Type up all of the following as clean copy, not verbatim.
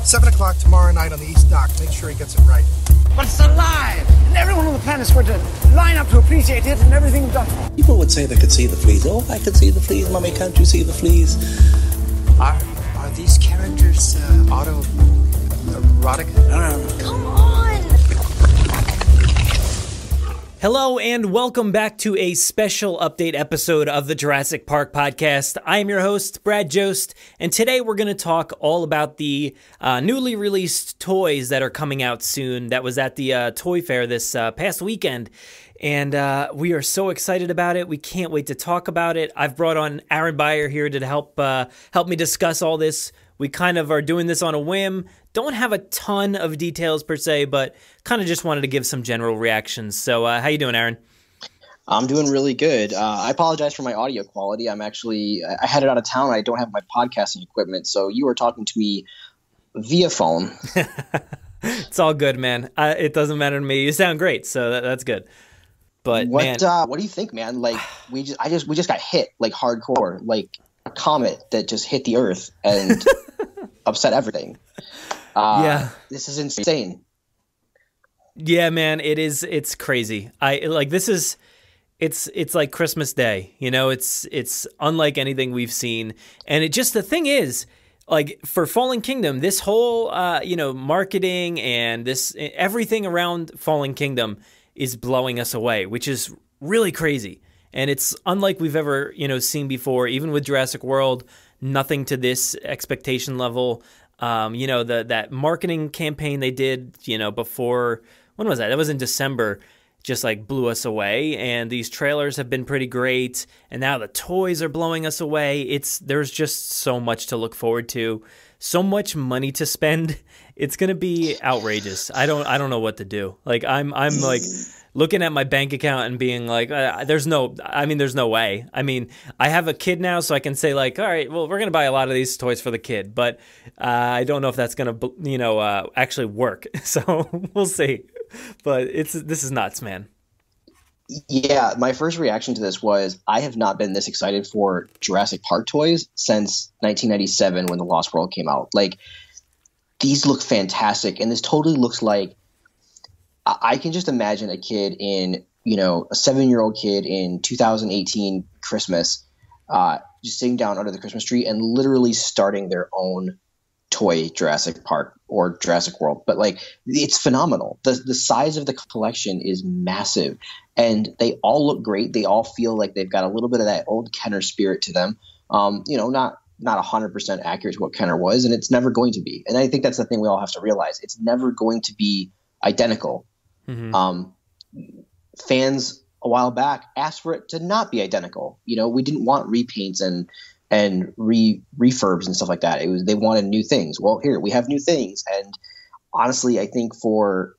7 o'clock tomorrow night on the East Dock. Make sure he gets it right. But it's alive, and everyone on the planet's going to line up to appreciate it and everything done. People would say they could see the fleas. Oh, I could see the fleas. Mommy, can't you see the fleas? Are these characters autoerotic? No. Come on! Hello and welcome back to a special update episode of the Jurassic Park Podcast. I am your host, Brad Jost, and today we're going to talk all about the newly released toys that are coming out soon. That was at the Toy Fair this past weekend, and we are so excited about it. We can't wait to talk about it. I've brought on Aaron Beyer here to help me discuss all this. We kind of are doing this on a whim. Don't have a ton of details per se, but kind of just wanted to give some general reactions. So how you doing, Aaron? I'm doing really good. I apologize for my audio quality. I headed out of town. I don't have my podcasting equipment, so you were talking to me via phone. It's all good, man. It doesn't matter to me. You sound great, so that's good. But what do you think, man? Like we just got hit like hardcore, like a comet that just hit the Earth and upset everything. Yeah, this is insane. Yeah, man, it is. It's crazy. It's like Christmas Day. You know, it's unlike anything we've seen. And the thing is, like for Fallen Kingdom, this whole marketing and everything around Fallen Kingdom is blowing us away, which is really crazy. And it's unlike we've ever seen before. Even with Jurassic World, nothing to this expectation level. That marketing campaign they did, before, when was that? That was in December, just like blew us away. And these trailers have been pretty great. And now the toys are blowing us away. There's just so much to look forward to, so much money to spend. It's going to be outrageous. I don't know what to do. Like I'm like looking at my bank account and being like, there's no way. I mean, I have a kid now, so I can say like, all right, well, we're going to buy a lot of these toys for the kid, but I don't know if that's going to, actually work. So we'll see. But this is nuts, man. Yeah, my first reaction to this was I have not been this excited for Jurassic Park toys since 1997 when The Lost World came out. Like, these look fantastic, and this totally looks like I can just imagine a kid a 7-year-old kid in 2018 Christmas just sitting down under the Christmas tree and literally starting their own toy Jurassic Park or Jurassic World. But like, it's phenomenal. The size of the collection is massive, and they all look great. They all feel like they've got a little bit of that old Kenner spirit to them. Not 100% accurate to what Kenner was, and it's never going to be. And I think that's the thing we all have to realize. It's never going to be identical. Mm-hmm. Fans a while back asked for it to not be identical. We didn't want repaints and refurbs and stuff like that. They wanted new things. Well, here we have new things, and honestly, I think for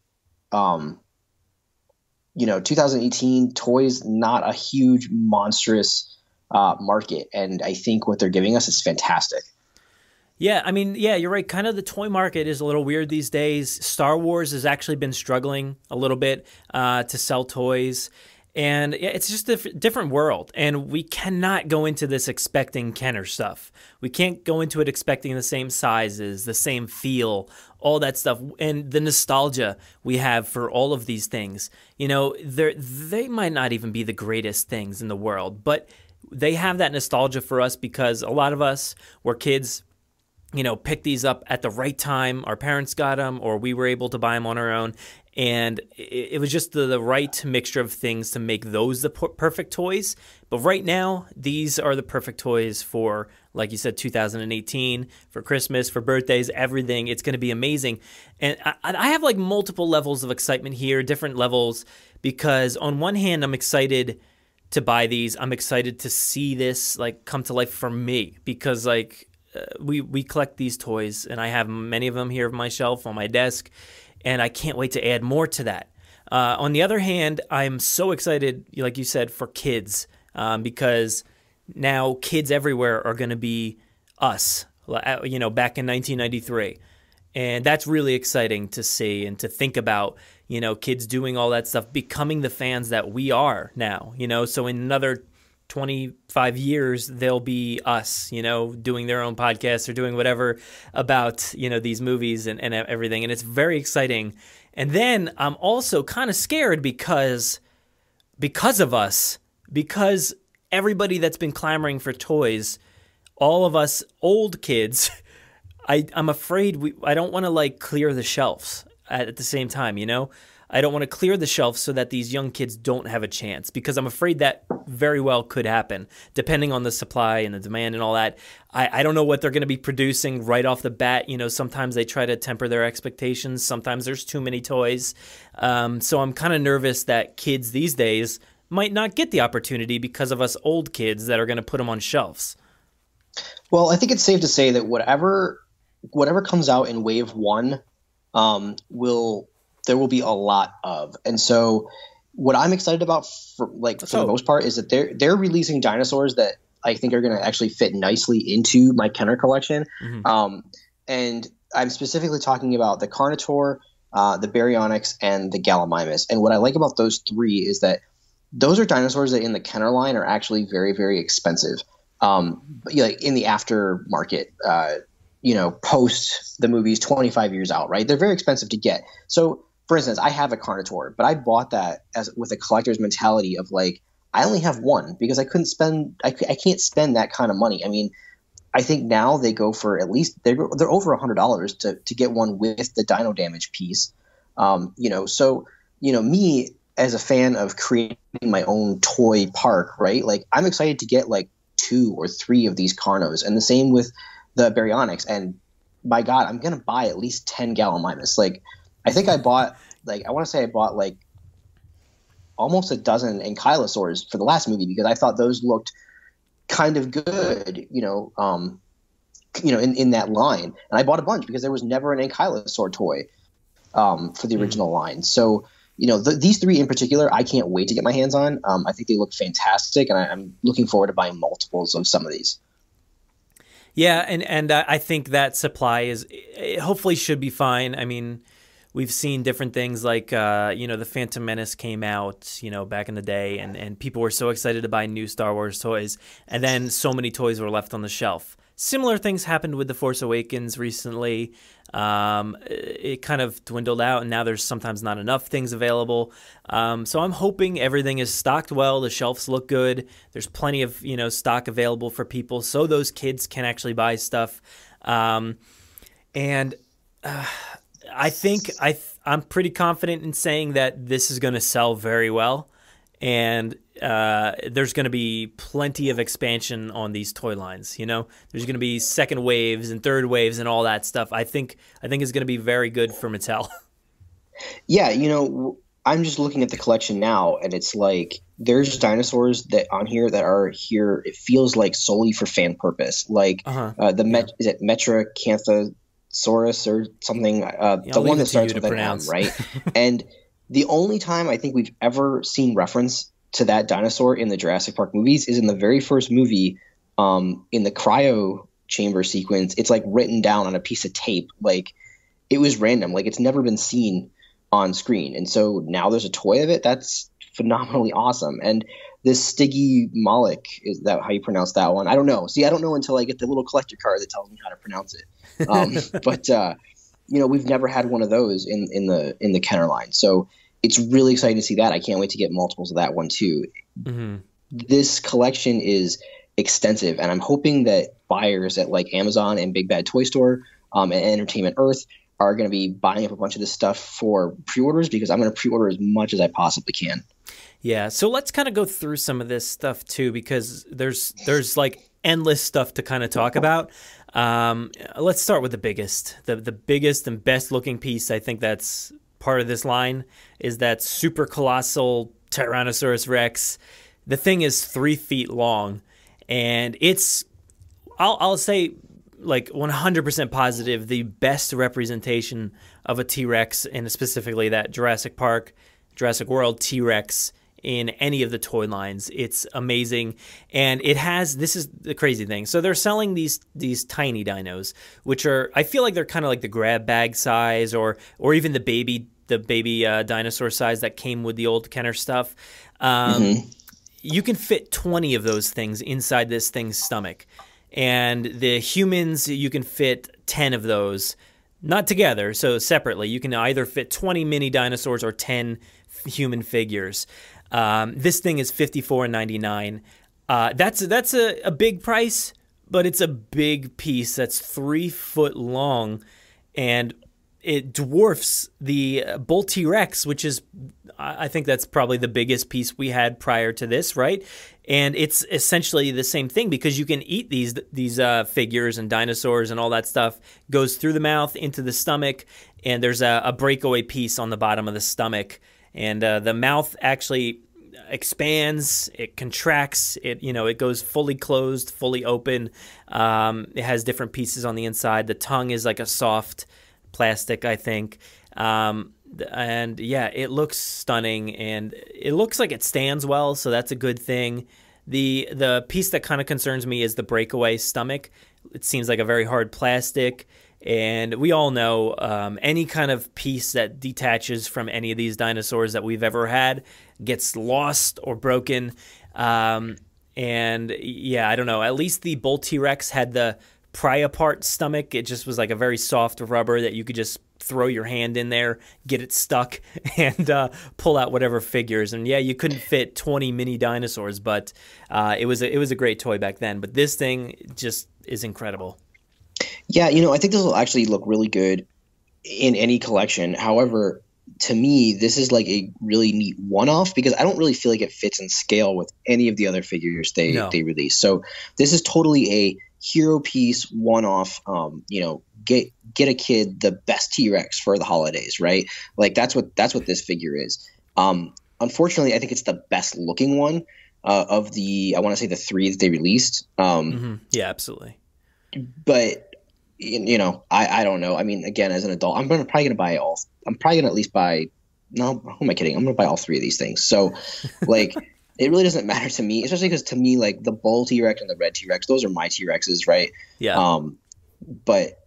2018 toys, not a huge monstrous market, and I think what they're giving us is fantastic. Yeah, I mean, yeah, you're right. Kind of the toy market is a little weird these days. Star Wars has actually been struggling a little bit to sell toys. And it's just a different world. And we cannot go into this expecting Kenner stuff. We can't go into it expecting the same sizes, the same feel, all that stuff. And the nostalgia we have for all of these things. They might not even be the greatest things in the world, but they have that nostalgia for us because a lot of us were kids, picked these up at the right time. Our parents got them, or we were able to buy them on our own. And it was just the right mixture of things to make those the perfect toys. But right now, these are the perfect toys for, like you said, 2018, for Christmas, for birthdays, everything. It's going to be amazing. And I have like multiple levels of excitement here, different levels, because on one hand, I'm excited to buy these. I'm excited to see this like come to life for me because like we collect these toys, and I have many of them here on my shelf, on my desk, and I can't wait to add more to that. On the other hand, I'm so excited, like you said, for kids because now kids everywhere are going to be us, back in 1993. And that's really exciting to see and to think about, kids doing all that stuff, becoming the fans that we are now, So in another 25 years, they'll be us, you know, doing their own podcasts or doing whatever about, you know, these movies and everything. And it's very exciting. And then I'm also kind of scared because of us, because everybody that's been clamoring for toys, all of us old kids, I'm afraid I don't want to like clear the shelves at the same time, you know? I don't want to clear the shelves so that these young kids don't have a chance, because I'm afraid that very well could happen, depending on the supply and the demand and all that. I don't know what they're going to be producing right off the bat. You know, sometimes they try to temper their expectations. Sometimes there's too many toys. So I'm kind of nervous that kids these days might not get the opportunity because of us old kids that are going to put them on shelves. Well, I think it's safe to say that whatever comes out in wave one there will be a lot of. And so what I'm excited about for the most part is that they're releasing dinosaurs that I think are going to actually fit nicely into my Kenner collection. Mm-hmm. And I'm specifically talking about the Carnotaur, the Baryonyx, and the Gallimimus. And what I like about those three is that those are dinosaurs that in the Kenner line are actually very, very expensive. Like in the aftermarket, post the movies 25 years out, right? They're very expensive to get. So, for instance, I have a Carnotaur, but I bought that with a collector's mentality of like, I only have one because I can't spend that kind of money. I mean, I think now they go for at least they're over $100 to get one with the dino damage piece. Me as a fan of creating my own toy park, right? Like I'm excited to get like 2 or 3 of these Carnos, and the same with the Baryonyx. And my God, I'm gonna buy at least 10 Gallimimus. Like I think I bought almost a dozen Ankylosaurs for the last movie because I thought those looked kind of good, in that line. And I bought a bunch because there was never an Ankylosaur toy for the original line. So, these 3 in particular, I can't wait to get my hands on. I think they look fantastic, and I'm looking forward to buying multiples of some of these. Yeah, and I think that supply hopefully should be fine. I mean, we've seen different things like, the Phantom Menace came out, back in the day, and people were so excited to buy new Star Wars toys, and then so many toys were left on the shelf. Similar things happened with The Force Awakens recently. It kind of dwindled out, and now there's sometimes not enough things available. So I'm hoping everything is stocked well. The shelves look good. There's plenty of stock available for people, so those kids can actually buy stuff. I think I'm pretty confident in saying that this is going to sell very well, and there's going to be plenty of expansion on these toy lines. There's going to be second waves and third waves and all that stuff. I think it's going to be very good for Mattel. Yeah, I'm just looking at the collection now, and it's like there's dinosaurs that on here that are here. It feels like solely for fan purpose, like is it Metracanthosaurus or something? The one that starts with an M, right? And the only time I think we've ever seen reference to that dinosaur in the Jurassic Park movies is in the very first movie, in the cryo chamber sequence. It's like written down on a piece of tape. Like it was random. Like it's never been seen on screen. And so now there's a toy of it. That's phenomenally awesome. And this Stiggy Moloch, is that how you pronounce that one? I don't know. See, I don't know until I get the little collector card that tells me how to pronounce it. But we've never had one of those in the Kenner line. So it's really exciting to see that. I can't wait to get multiples of that one too. Mm-hmm. This collection is extensive, and I'm hoping that buyers at like Amazon and Big Bad Toy Store and Entertainment Earth are going to be buying up a bunch of this stuff for pre-orders, because I'm going to pre-order as much as I possibly can. Yeah, so let's kind of go through some of this stuff too, because there's like endless stuff to kind of talk about. Let's start with the biggest and best looking piece. I think that's part of this line is that super colossal Tyrannosaurus Rex. The thing is 3 feet long, and it's, I'll say like 100% positive, the best representation of a T-Rex, and specifically that Jurassic Park, Jurassic World T-Rex in any of the toy lines. It's amazing. And it has, this is the crazy thing. So they're selling these tiny dinos, which are, I feel like they're kind of like the grab bag size, or even the baby dinosaur size that came with the old Kenner stuff. you can fit 20 of those things inside this thing's stomach. And the humans, you can fit 10 of those, not together, so separately. You can either fit 20 mini dinosaurs or 10 human figures. This thing is $54.99. That's a big price, but it's a big piece that's 3 foot long, and it dwarfs the Bull T-Rex, which is, I think that's probably the biggest piece we had prior to this, right? And it's essentially the same thing because you can eat these figures and dinosaurs and all that stuff. Goes through the mouth into the stomach, and there's a breakaway piece on the bottom of the stomach, and the mouth actually expands, it contracts, it goes fully closed, fully open. It has different pieces on the inside. The tongue is like a soft plastic, I think. And yeah, it looks stunning, and it looks like it stands well, so that's a good thing. The piece that kind of concerns me is the breakaway stomach. It seems like a very hard plastic, and we all know any kind of piece that detaches from any of these dinosaurs that we've ever had gets lost or broken. And yeah, I don't know. At least the Bull T-Rex had the pry-apart stomach. It just was like a very soft rubber that you could just throw your hand in there, get it stuck, and pull out whatever figures. And yeah, you couldn't fit 20 mini dinosaurs, but it was a great toy back then. But this thing just is incredible. Yeah, I think this will actually look really good in any collection. However, to me, this is like a really neat one-off because I don't really feel like it fits in scale with any of the other figures they release. So this is totally a hero piece, one-off. Get a kid the best T-Rex for the holidays, right? Like that's what this figure is. Unfortunately, I think it's the best looking one of the, I want to say the 3 that they released. Yeah, absolutely. But I don't know. I mean, again, as an adult, I'm probably going to buy all. I'm probably going to at least buy. No, who am I kidding? I'm going to buy all 3 of these things. So, like, it really doesn't matter to me, especially because to me, like the Bull T-Rex and the Red T-Rex, those are my T-Rexes, right? Yeah. But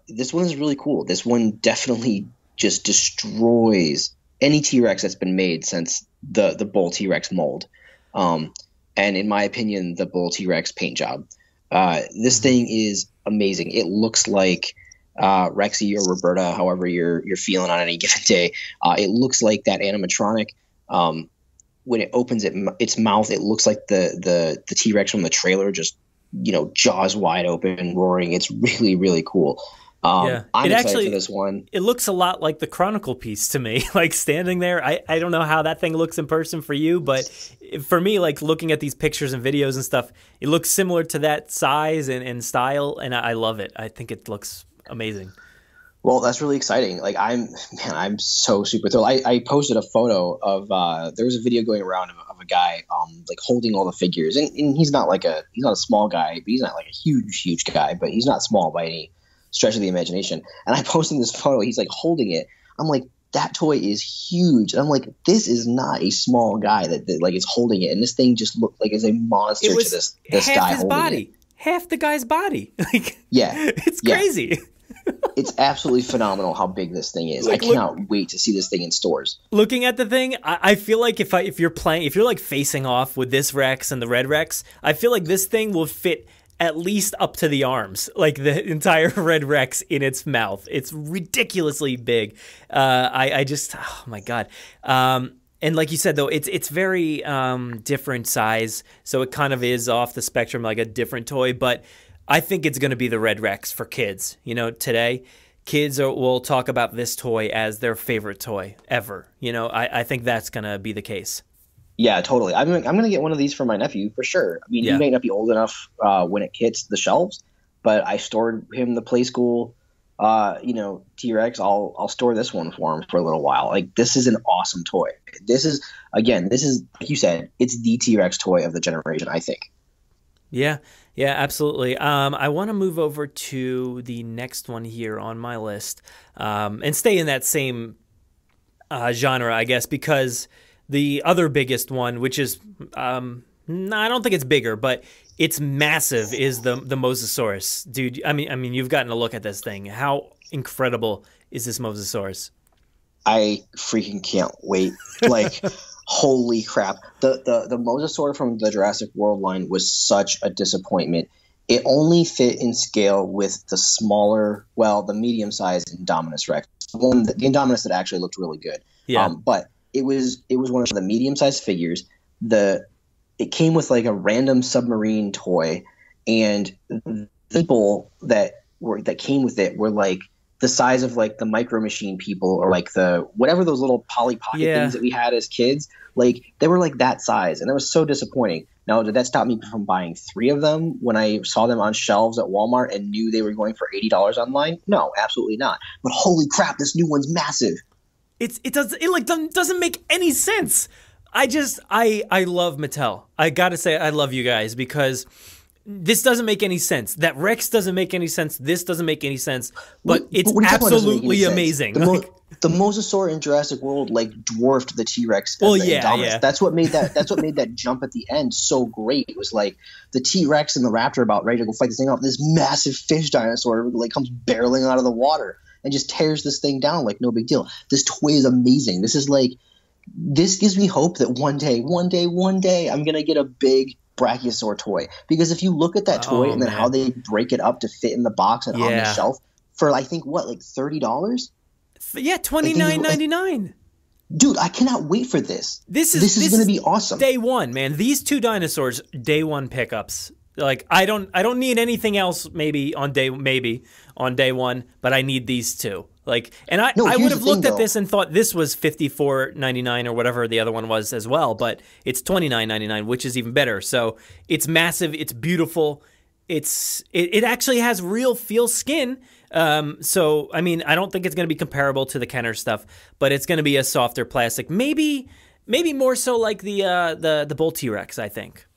this one is really cool. This one definitely just destroys any T-Rex that's been made since the Bull T-Rex mold. And in my opinion, the Bull T-Rex paint job. This thing is amazing. It looks like Rexy or Roberta, however you're feeling on any given day. It looks like that animatronic. When it opens its mouth, it looks like the T-Rex from the trailer, just jaws wide open, roaring. It's really, really cool. I'm excited for this one. It looks a lot like the Chronicle piece to me, like standing there. I don't know how that thing looks in person for you, but for me, like looking at these pictures and videos and stuff, it looks similar to that size and style, and I love it. I think it looks amazing. Well, that's really exciting. Like I'm so super thrilled. I posted a photo of there was a video going around of a guy like holding all the figures, and he's not a small guy, but he's not like a huge guy, but he's not small by any stretch of the imagination. And I posted this photo. He's like holding it. I'm like, that toy is huge. And I'm like, this is not a small guy that like is holding it. And this thing just looked like it's a monster to this guy holding it. Half the guy's body. Like, yeah, it's crazy. It's absolutely phenomenal how big this thing is. Like, I cannot wait to see this thing in stores. Looking at the thing, I feel like if you're like facing off with this Rex and the Red Rex, I feel like this thing will fit at least up to the arms, like the entire Red Rex in its mouth. It's ridiculously big. I just, oh my God. And like you said, though, it's very different size, so it kind of is off the spectrum, like a different toy. But I think it's going to be the Red Rex for kids. Today, kids will talk about this toy as their favorite toy ever. I think that's going to be the case. Yeah, totally. I'm going to get one of these for my nephew for sure. I mean, he may not be old enough when it hits the shelves, but I stored him the Play School, T-Rex. I'll store this one for him for a little while. Like, this is an awesome toy. This is like you said, it's the T-Rex toy of the generation, I think. Yeah, absolutely. I want to move over to the next one here on my list and stay in that same genre, I guess, because the other biggest one, which is, I don't think it's bigger, but it's massive, is the Mosasaurus. Dude, I mean, you've gotten a look at this thing. How incredible is this Mosasaurus? I freaking can't wait. Like, Holy crap. The Mosasaur from the Jurassic World line was such a disappointment. It only fit in scale with the smaller, the medium-sized Indominus Rex. The Indominus that actually looked really good. Yeah. But it was one of the medium-sized figures. It came with like a random submarine toy, and the people that came with it were like the size of like the Micro Machine people, or like the whatever those little Polly Pocket things that we had as kids. Like they were like that size, and it was so disappointing. Now, did that stop me from buying 3 of them when I saw them on shelves at Walmart and knew they were going for $80 online? No, absolutely not. But holy crap, this new one's massive. It doesn't make any sense. I love Mattel. I gotta say, I love you guys, because this doesn't make any sense. That Rex doesn't make any sense. This doesn't make any sense. But it's absolutely amazing. The Mosasaur in Jurassic World like dwarfed the T-Rex. Well, yeah. That's what made that jump at the end so great. It was like the T-Rex and the Raptor about ready to go fight this thing off. This massive fish dinosaur like comes barreling out of the water and just tears this thing down like no big deal. This toy is amazing. This gives me hope that one day I'm gonna get a big Brachiosaur toy, because if you look at that toy and then how they break it up to fit in the box and on the shelf for I think like $30. Yeah, $29.99. Dude, I cannot wait for this. This is going to be awesome. Day one, man. These 2 dinosaurs, day one pickups. Like I don't need anything else. Maybe on day one, but I need these 2. Like, and I would have looked at this and thought this was $54.99 or whatever the other one was as well, but it's $29.99, which is even better. So it's massive. It's beautiful. It actually has real feel skin. So I mean, I don't think it's going to be comparable to the Kenner stuff, but it's going to be a softer plastic. Maybe more so like the Bull T-Rex, I think.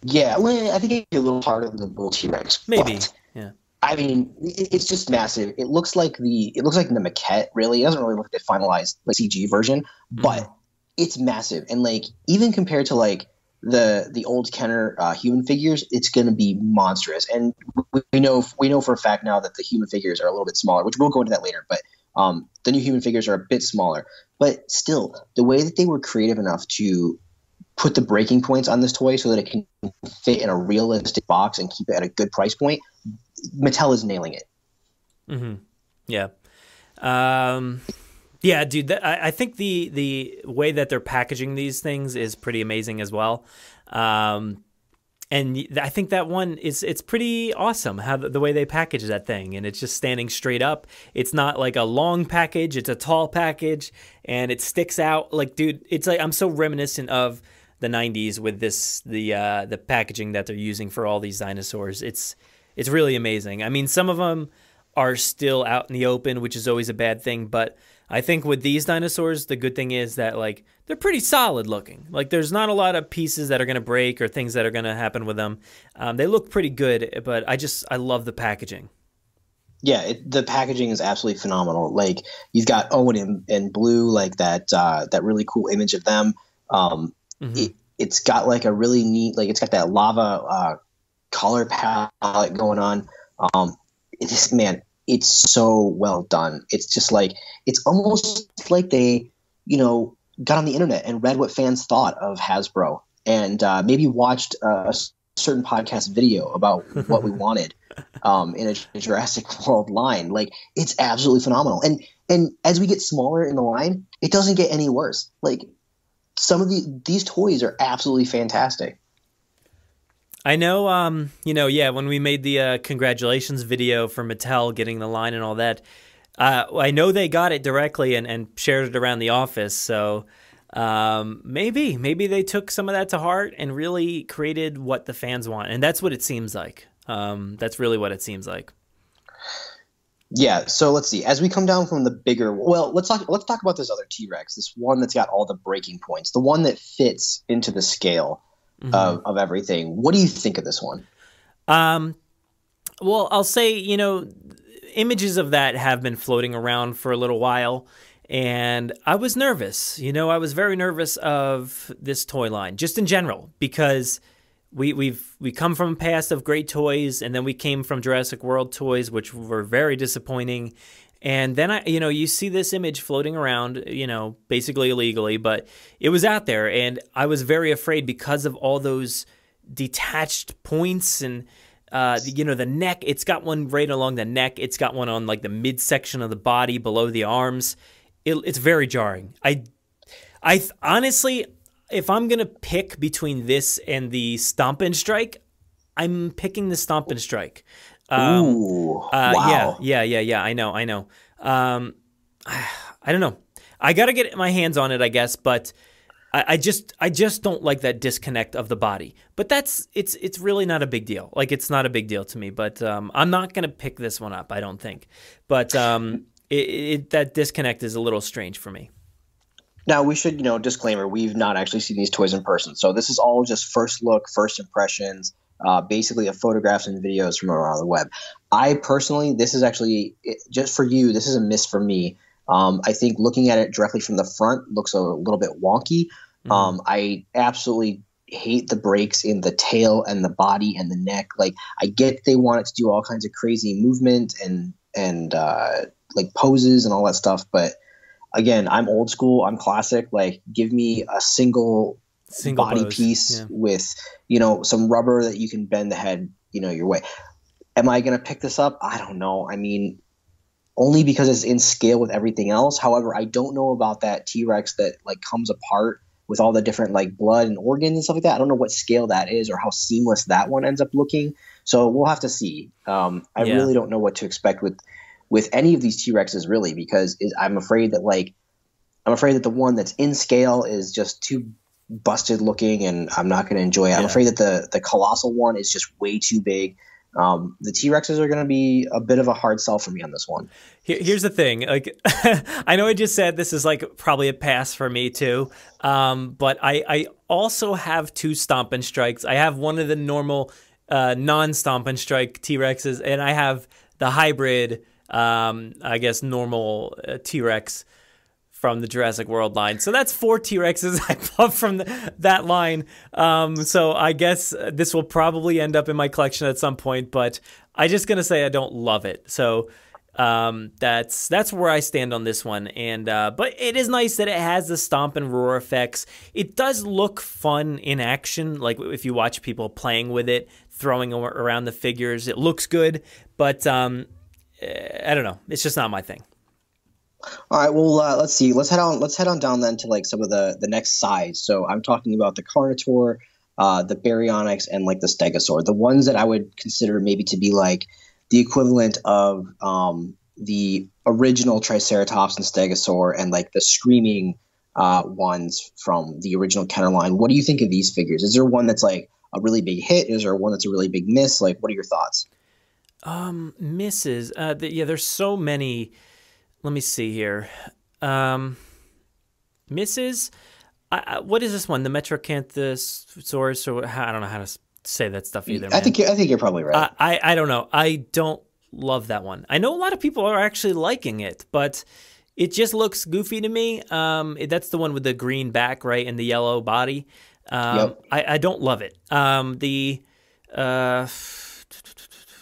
Yeah, well, I think it'd be a little harder than the Bull T-Rex. Maybe. But, yeah. I mean, it's just massive. It looks like the maquette. Really, it doesn't really look like the finalized like CG version, but it's massive. And like even compared to like the old Kenner human figures, it's going to be monstrous. And we know for a fact now that the human figures are a little bit smaller, which we'll go into that later. But the new human figures are a bit smaller. But still, the way that they were creative enough to put the breaking points on this toy so that it can fit in a realistic box and keep it at a good price point, Mattel is nailing it. Mm-hmm. Yeah. Yeah, dude, I think the way that they're packaging these things is pretty amazing as well. And I think that one it's pretty awesome how the way they package that thing, and it's just standing straight up. It's not like a long package, it's a tall package, and it sticks out. Like, dude, it's like I'm so reminiscent of the 90s with the packaging that they're using for all these dinosaurs. It's really amazing. I mean, some of them are still out in the open, which is always a bad thing, but I think with these dinosaurs, the good thing is that like they're pretty solid looking. Like there's not a lot of pieces that are going to break or things that are going to happen with them. They look pretty good, but I love the packaging. Yeah, the packaging is absolutely phenomenal. Like you've got Owen and Blue, like that really cool image of them. It's got like a really neat, like it's got that lava color palette going on. It's so well done. It's just like, it's almost like they, got on the internet and read what fans thought of Hasbro and maybe watched a certain podcast video about what we wanted in a Jurassic World line. Like, it's absolutely phenomenal. And as we get smaller in the line, it doesn't get any worse. Like, some of these toys are absolutely fantastic. I know, when we made the congratulations video for Mattel getting the line and all that, I know they got it directly and shared it around the office. So maybe they took some of that to heart and really created what the fans want. And that's what it seems like. That's really what it seems like. Yeah, so let's see. As we come down from the bigger, let's talk about this other T-Rex, this one that's got all the breaking points, the one that fits into the scale of everything. What do you think of this one? Well, I'll say, images of that have been floating around for a little while, and I was nervous. I was very nervous of this toy line, just in general, because we come from a past of great toys, and then we came from Jurassic World toys, which were very disappointing. And then you see this image floating around, basically illegally, but it was out there, and I was very afraid because of all those detached points and the neck. It's got one right along the neck. It's got one on like the midsection of the body below the arms. It's very jarring. I honestly, if I'm gonna pick between this and the Stomp and Strike, I'm picking the Stomp and Strike. Ooh, wow. Yeah. I know. I don't know. I got to get my hands on it, I guess, but I just don't like that disconnect of the body. But it's really not a big deal. Like, it's not a big deal to me, but I'm not going to pick this one up, I don't think. But that disconnect is a little strange for me. Now, we should, disclaimer, we've not actually seen these toys in person. So this is all just first look, first impressions, basically of photographs and videos from around the web. I personally, this is actually, just for you, this is a miss for me. I think looking at it directly from the front looks a little bit wonky. I absolutely hate the breaks in the tail and the body and the neck. Like, I get they want it to do all kinds of crazy movement and like poses and all that stuff, but again, I'm old school, I'm classic. Like, give me a single body pose piece with, some rubber that you can bend the head, your way. Am I going to pick this up? I don't know. I mean, only because it's in scale with everything else. However, I don't know about that T-Rex that like comes apart with all the different like blood and organs and stuff like that. I don't know what scale that is or how seamless that one ends up looking. So we'll have to see. I really don't know what to expect with any of these T-Rexes really, because I'm afraid that the one that's in scale is just too busted looking and I'm not going to enjoy it. I'm afraid that the colossal one is just way too big. The T-Rexes are going to be a bit of a hard sell for me on this one. Here's the thing. Like, I know I just said this is like probably a pass for me too. But I also have two Stomp and Strikes. I have one of the normal non-Stomp and Strike T-Rexes, and I have the hybrid, I guess, normal T-Rex from the Jurassic World line. So that's 4 T-Rexes I bought from that line. So I guess this will probably end up in my collection at some point, but I'm just going to say I don't love it. So that's where I stand on this one. And but it is nice that it has the stomp and roar effects. It does look fun in action, like if you watch people playing with it, throwing around the figures. It looks good, but I don't know. It's just not my thing. All right, well, let's see. Let's head on down then to like some of the next size. So I'm talking about the Carnotaur, the Baryonyx, and like the Stegosaur, the ones that I would consider maybe to be like the equivalent of the original Triceratops and Stegosaur, and like the screaming ones from the original Kenner line. What do you think of these figures? Is there one that's like a really big hit? Is there one that's a really big miss? Like, what are your thoughts? Misses. There's so many. Let me see here. Misses. What is this one? The Metrocanthosaurus, or I don't know how to say that stuff either. I think you're probably right. I don't know. I don't love that one. I know a lot of people are actually liking it, but it just looks goofy to me. That's the one with the green back, right, and the yellow body. Yep. I don't love it.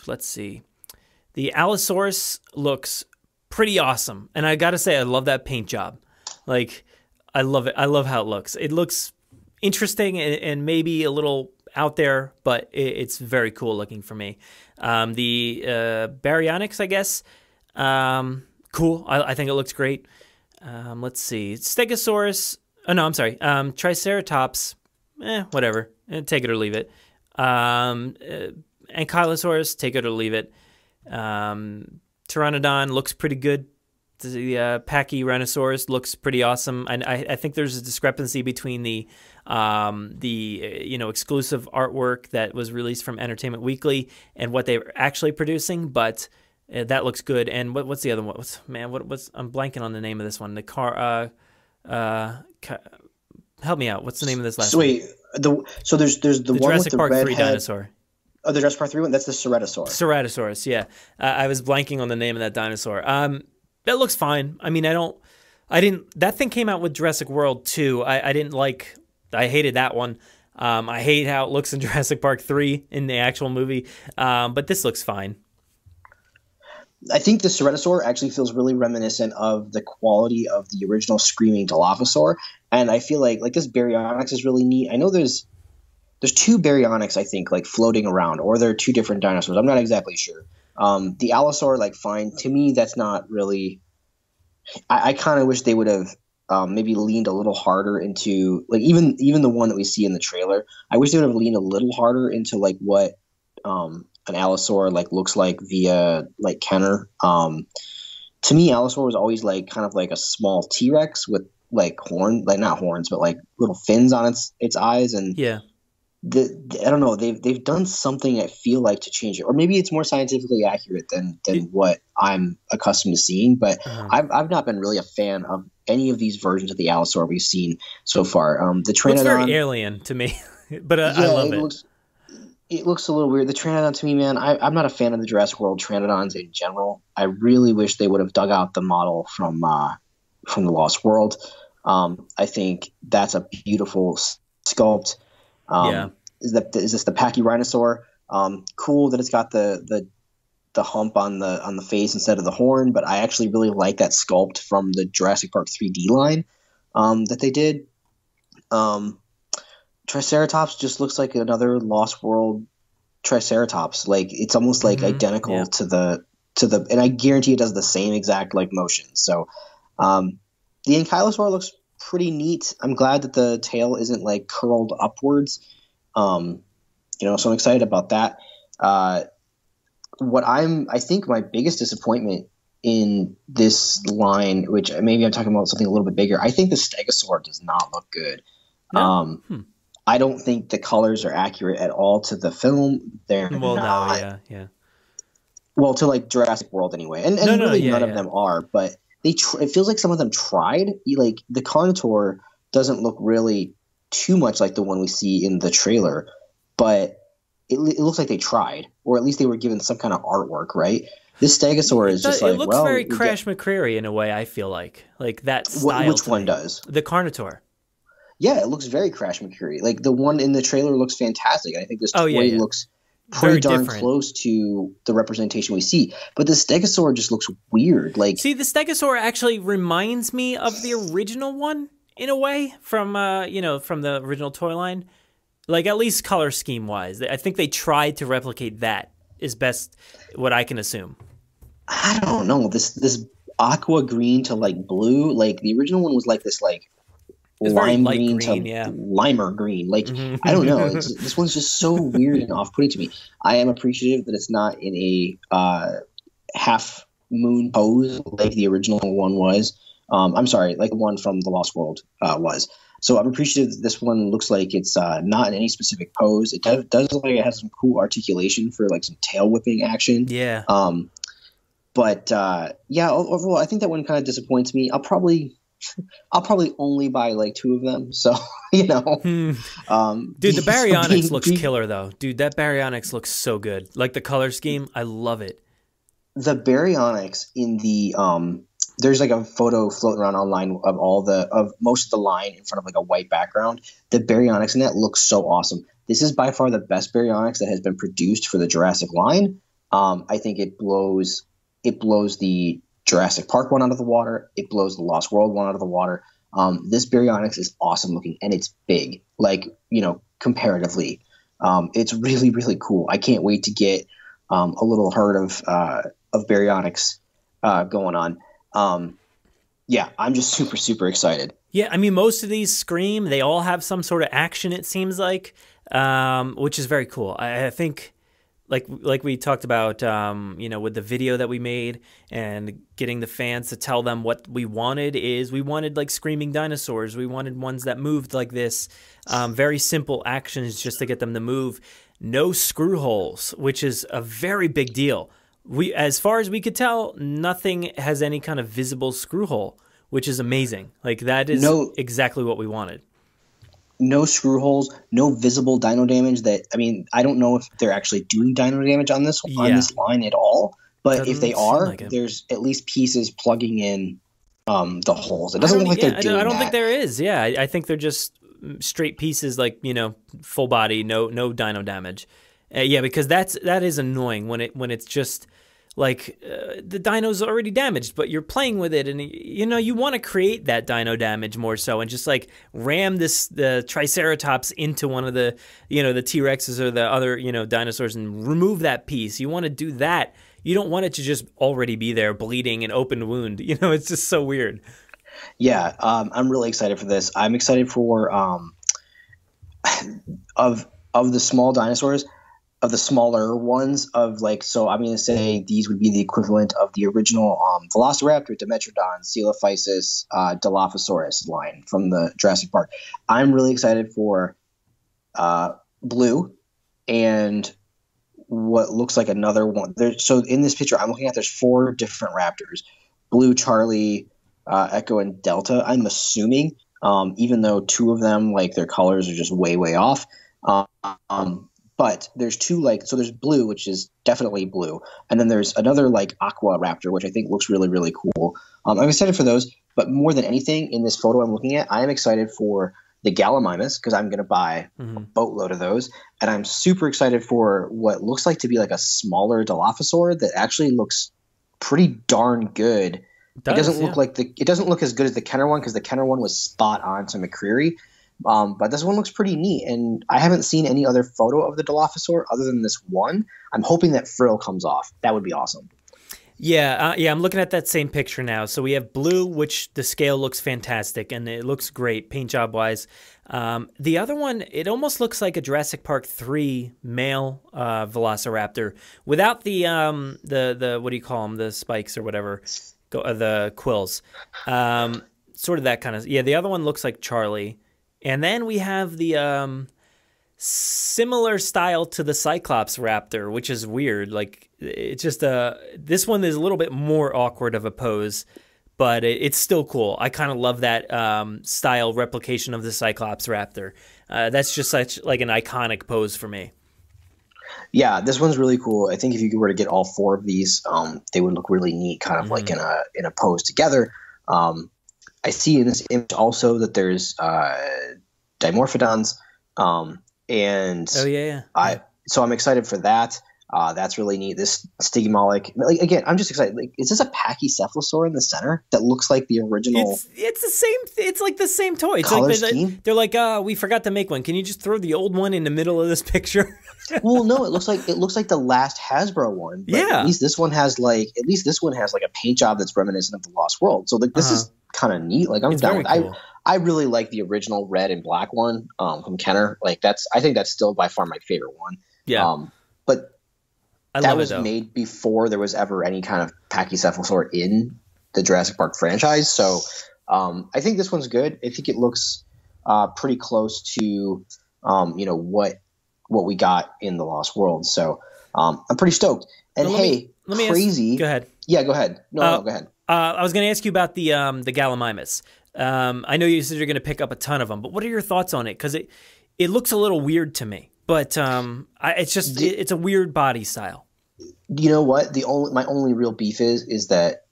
Let's see. The Allosaurus looks pretty awesome, and I gotta say, I love that paint job. Like, I love it. I love how it looks. It looks interesting and maybe a little out there, but it's very cool looking for me. The Baryonyx, I guess, cool. I think it looks great. Let's see, Stegosaurus. Oh no, I'm sorry. Triceratops. Whatever. Take it or leave it. Ankylosaurus. Take it or leave it. Pteranodon looks pretty good. The Pachyrhinosaurus looks pretty awesome. And I think there's a discrepancy between the exclusive artwork that was released from Entertainment Weekly and what they were actually producing, but that looks good. And what's the other one? I'm blanking on the name of this one. Help me out. What's the name of this last one? There's the one Jurassic with the Park red 3 head. dinosaur. Oh, the Jurassic Park 3 one? That's the Ceratosaurus. Ceratosaurus, yeah. I was blanking on the name of that dinosaur. That looks fine. I mean, that thing came out with Jurassic World 2. I hated that one. I hate how it looks in Jurassic Park 3 in the actual movie. But this looks fine. I think the Ceratosaur actually feels really reminiscent of the quality of the original Screaming Dilophosaur, and I feel like this Baryonyx is really neat. I know there's two Baryonyx, I think, like floating around, or they're two different dinosaurs. I'm not exactly sure. The Allosaur, like, fine. To me, that's not really. I kind of wish they would have maybe leaned a little harder into, like, even the one that we see in the trailer. I wish they would have leaned a little harder into like what an Allosaur like looks like via like Kenner. To me, Allosaur was always like kind of like a small T-Rex with like not horns, but like little fins on its eyes, and yeah. I don't know. They've done something I feel like to change it, or maybe it's more scientifically accurate than what I'm accustomed to seeing. But I've not been really a fan of any of these versions of the Allosaur we've seen so far. The Pteranodon looks very alien to me, but I love it. It looks a little weird. The Pteranodon, to me, man, I'm not a fan of the Jurassic World Pteranodons in general. I really wish they would have dug out the model from the Lost World. I think that's a beautiful sculpt. Is this the Pachyrhinosaur? Cool that it's got the hump on the face instead of the horn, but I actually really like that sculpt from the Jurassic Park 3D line that they did. Triceratops just looks like another Lost World Triceratops. Like, it's almost like identical to the and I guarantee it does the same exact like motion. So the Ankylosaur looks pretty neat. I'm glad that the tail isn't like curled upwards. So I'm excited about that. I think my biggest disappointment in this line, which maybe I'm talking about something a little bit bigger, I think the Stegosaur does not look good. No. I don't think the colors are accurate at all to the film. They're not. No, yeah. Well, to like Jurassic World anyway, and none of them are. But it feels like some of them tried. Like the Carnotaur doesn't look really too much like the one we see in the trailer, but it looks like they tried, or at least they were given some kind of artwork, right? This Stegosaur is just like, it looks very Crash McCreary in a way. I feel like that style. Which one does? The Carnotaur. Yeah, it looks very Crash McCreary. Like the one in the trailer looks fantastic. I think this toy looks pretty darn close to the representation we see. But the Stegosaur just looks weird. Like, see, the Stegosaur actually reminds me of the original one in a way from the original toy line. Like, at least color scheme wise, I think they tried to replicate that. Is best what I can assume. I don't know, this aqua green to like blue. Like the original one was like this like lime green to limer green. Like I don't know. This one's just so weird and off-putting to me. I am appreciative that it's not in a half moon pose like the original one was. I'm sorry, like the one from the Lost World was. So I'm appreciative that this one looks like it's not in any specific pose. It does look like it has some cool articulation for like some tail whipping action. Yeah. But overall, I think that one kind of disappoints me. I'll probably only buy like 2 of them. So, Dude, the Baryonyx looks killer though. Dude, that Baryonyx looks so good. Like the color scheme, I love it. The Baryonyx in the there's like a photo floating around online of most of the line in front of like a white background. The Baryonyx in that looks so awesome. This is by far the best Baryonyx that has been produced for the Jurassic line. I think it blows the Jurassic Park one out of the water. It blows the Lost World one out of the water. This Baryonyx is awesome looking, and it's big, like, comparatively. It's really, really cool. I can't wait to get a little herd of Baryonyx going on. I'm just super, super excited. Yeah, I mean, most of these Scream, they all have some sort of action, it seems like, which is very cool. I think, like we talked about, with the video that we made and getting the fans to tell them what we wanted like screaming dinosaurs. We wanted ones that moved like this, very simple actions just to get them to move. No screw holes, which is a very big deal. As far as we could tell, nothing has any kind of visible screw hole, which is amazing. Like, that is exactly what we wanted. No screw holes, no visible dino damage. I don't know if they're actually doing dino damage on this line at all. But if they are, there's at least pieces plugging in the holes. It doesn't look like they're doing that. I don't think there is. Yeah, I think they're just straight pieces, like, full body, no dino damage. Because that is annoying when it's just the dino's already damaged, but you're playing with it, and you want to create that dino damage more so, and just like ram the Triceratops into one of the the T-Rexes or the other dinosaurs and remove that piece. You want to do that. You don't want it to just already be there, bleeding, an open wound. It's just so weird. Yeah, I'm really excited for this. I'm excited for of the small dinosaurs. Of the smaller ones so I'm going to say these would be the equivalent of the original Velociraptor, Dimetrodon, Coelophysis, Dilophosaurus line from the Jurassic Park. I'm really excited for Blue and what looks like another one. So in this picture I'm looking at, there's 4 different raptors: Blue, Charlie, Echo, and Delta. I'm assuming, even though 2 of them, their colors are just way, way off. But there's 2 so there's Blue, which is definitely blue, and then there's another Aqua Raptor, which I think looks really, really cool. I'm excited for those, but more than anything in this photo I'm looking at, I am excited for the Gallimimus because I'm going to buy a boatload of those, and I'm super excited for what looks like to be a smaller Dilophosaur that actually looks pretty darn good. It doesn't look as good as the Kenner one because the Kenner one was spot on to McCreary. But this one looks pretty neat, and I haven't seen any other photo of the Dilophosaur other than this one. I'm hoping that frill comes off. That would be awesome. Yeah, I'm looking at that same picture now. So we have Blue, which the scale looks fantastic, and it looks great paint job wise. The other one, it almost looks like a Jurassic Park 3 male Velociraptor without the what do you call them, the spikes or whatever, the quills. Sort of that kind of. Yeah, the other one looks like Charlie. And then we have the similar style to the Cyclops Raptor, which is weird. It's just this one is a little bit more awkward of a pose, but it's still cool. I kind of love that style replication of the Cyclops Raptor. That's just such an iconic pose for me. Yeah, this one's really cool. I think if you were to get all 4 of these, they would look really neat, kind of in a pose together. I see in this image also that there's Dimorphodons, and so I'm excited for that. That's really neat. This Stygimoloch, again, I'm just excited. Is this a Pachycephalosaur in the center that looks like the original? It's the same. It's like the same toy. It's color scheme? They're like, we forgot to make one. Can you just throw the old one in the middle of this picture? Well, no, it looks like the last Hasbro one. Yeah. At least this one has a paint job that's reminiscent of the Lost World. So this is kind of neat. I'm it's down with cool. I really like the original red and black one from Kenner. I think that's still by far my favorite one. Yeah. But that was it, made before there was ever any kind of Pachycephalosaur in the Jurassic Park franchise. So I think this one's good. I think it looks pretty close to what we got in the Lost World. So I'm pretty stoked. And let me crazy. Go ahead. Yeah, go ahead. No, go ahead. I was going to ask you about the Gallimimus. I know you said you're going to pick up a ton of them, but what are your thoughts on it? Because it looks a little weird to me, but it's a weird body style. You know what? My only real beef is that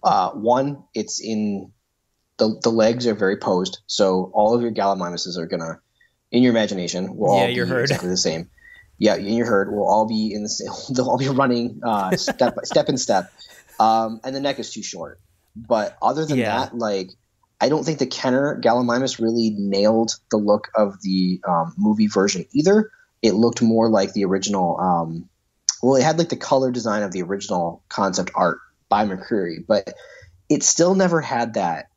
one, it's in the legs are very posed, so all of your Gallimimuses are gonna, in your imagination, will all be exactly the same. Yeah, in your herd will all be in the same. They'll all be running step in step, and the neck is too short. But other than that, I don't think the Kenner Gallimimus really nailed the look of the movie version either. It looked more like the original. It had the color design of the original concept art by McCreary, but it still never had that.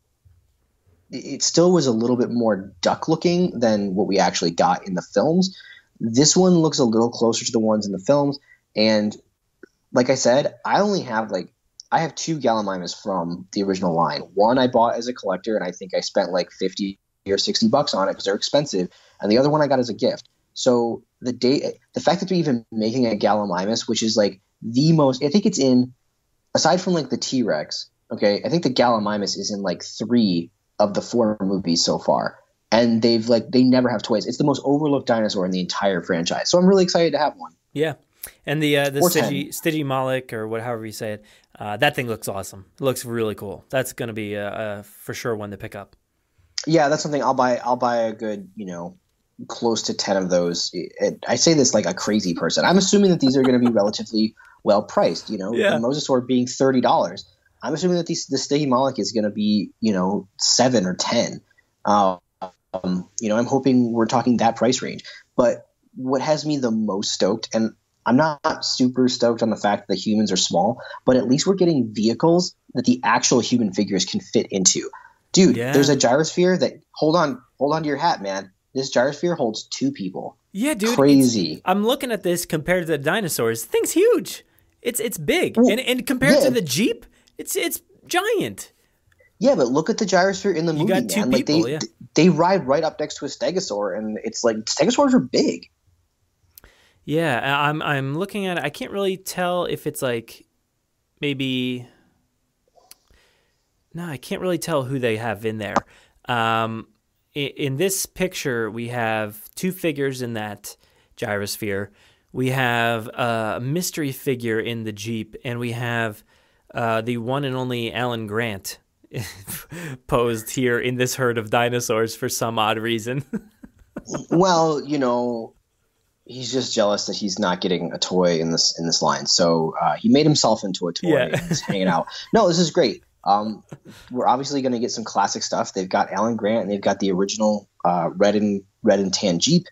It still was a little bit more duck looking than what we actually got in the films. This one looks a little closer to the ones in the films. And like I said, I have 2 Gallimimus from the original line. One I bought as a collector, and I think I spent $50 or $60 on it because they're expensive. And the other one I got as a gift. So the fact that they're even making a Gallimimus, which is the most, I think it's in, aside from the T-Rex, okay, I think the Gallimimus is in 3 of the 4 movies so far. And they never have toys. It's the most overlooked dinosaur in the entire franchise. So I'm really excited to have one. Yeah. And the Stygimoloch, or however you say it, that thing looks awesome. It looks really cool. That's going to be for sure one to pick up. Yeah, that's something I'll buy. I'll buy a good, close to 10 of those. I say this like a crazy person. I'm assuming that these are going to be relatively well priced. You know, Yeah. the Mosasaur being $30. I'm assuming that the Stygimoloch is going to be, you know, 7 or 10. You know, I'm hoping we're talking that price range. But what has me the most stoked, and I'm not super stoked on the fact that the humans are small, but at least we're getting vehicles that the actual human figures can fit into. Dude, there's a gyrosphere that hold on to your hat, man. This gyrosphere holds 2 people. Yeah, dude. Crazy. I'm looking at this compared to the dinosaurs. The thing's huge. It's big. Well, and compared yeah. to the Jeep, it's giant. Yeah, but look at the gyrosphere in the movie, got 2 man. Like people, they ride right up next to a stegosaur, and it's like stegosaurs are big. Yeah, I'm looking at it. I can't really tell if it's like maybe. No, I can't really tell who they have in there. In this picture, we have 2 figures in that gyrosphere. We have a mystery figure in the Jeep, and we have the one and only Alan Grant posed here in this herd of dinosaurs for some odd reason. Well, you know, he's just jealous that he's not getting a toy in this line. So he made himself into a toy. Yeah. And he's hanging out. No, this is great. We're obviously going to get some classic stuff. They've got Alan Grant and they've got the original red and tan Jeep.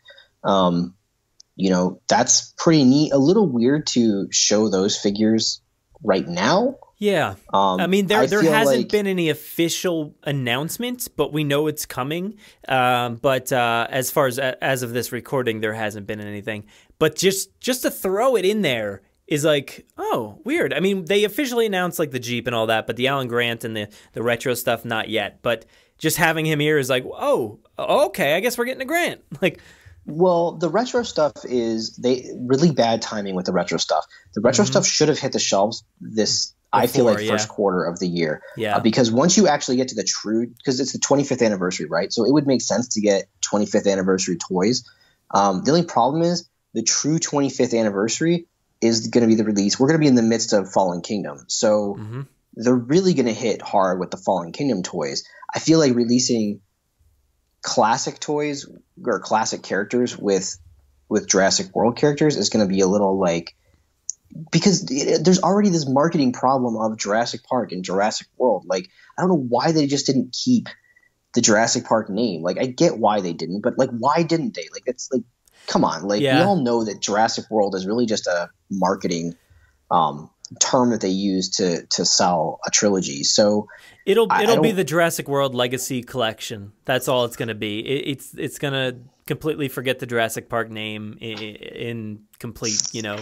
You know, that's pretty neat. A little weird to show those figures right now. Yeah. I mean, there feel hasn't like- been any official announcement, but we know it's coming. But as far as of this recording, there hasn't been anything. But just to throw it in there is like, oh, weird. I mean, they officially announced like the Jeep and all that, but the Alan Grant and the retro stuff, not yet. But just having him here is like, oh, okay, I guess we're getting a Grant. Like, well, the retro stuff is really bad timing with the retro stuff. The retro stuff should have hit the shelves I feel like first quarter of the year. Yeah. Because once you actually get to the true, because it's the 25th anniversary, right? So it would make sense to get 25th anniversary toys. The only problem is the true 25th anniversary is going to be the release. We're going to be in the midst of Fallen Kingdom. So they're really going to hit hard with the Fallen Kingdom toys. I feel like releasing classic toys or classic characters with Jurassic World characters is going to be a little like, because there's already this marketing problem of Jurassic Park and Jurassic World. Like, I don't know why they just didn't keep the Jurassic Park name. Like, I get why they didn't, but like, why didn't they? Like, it's like, come on. Like, we all know that Jurassic World is really just a marketing term that they use to sell a trilogy. So it'll be the Jurassic World Legacy Collection. That's all it's going to be. It's going to completely forget the Jurassic Park name in complete, you know.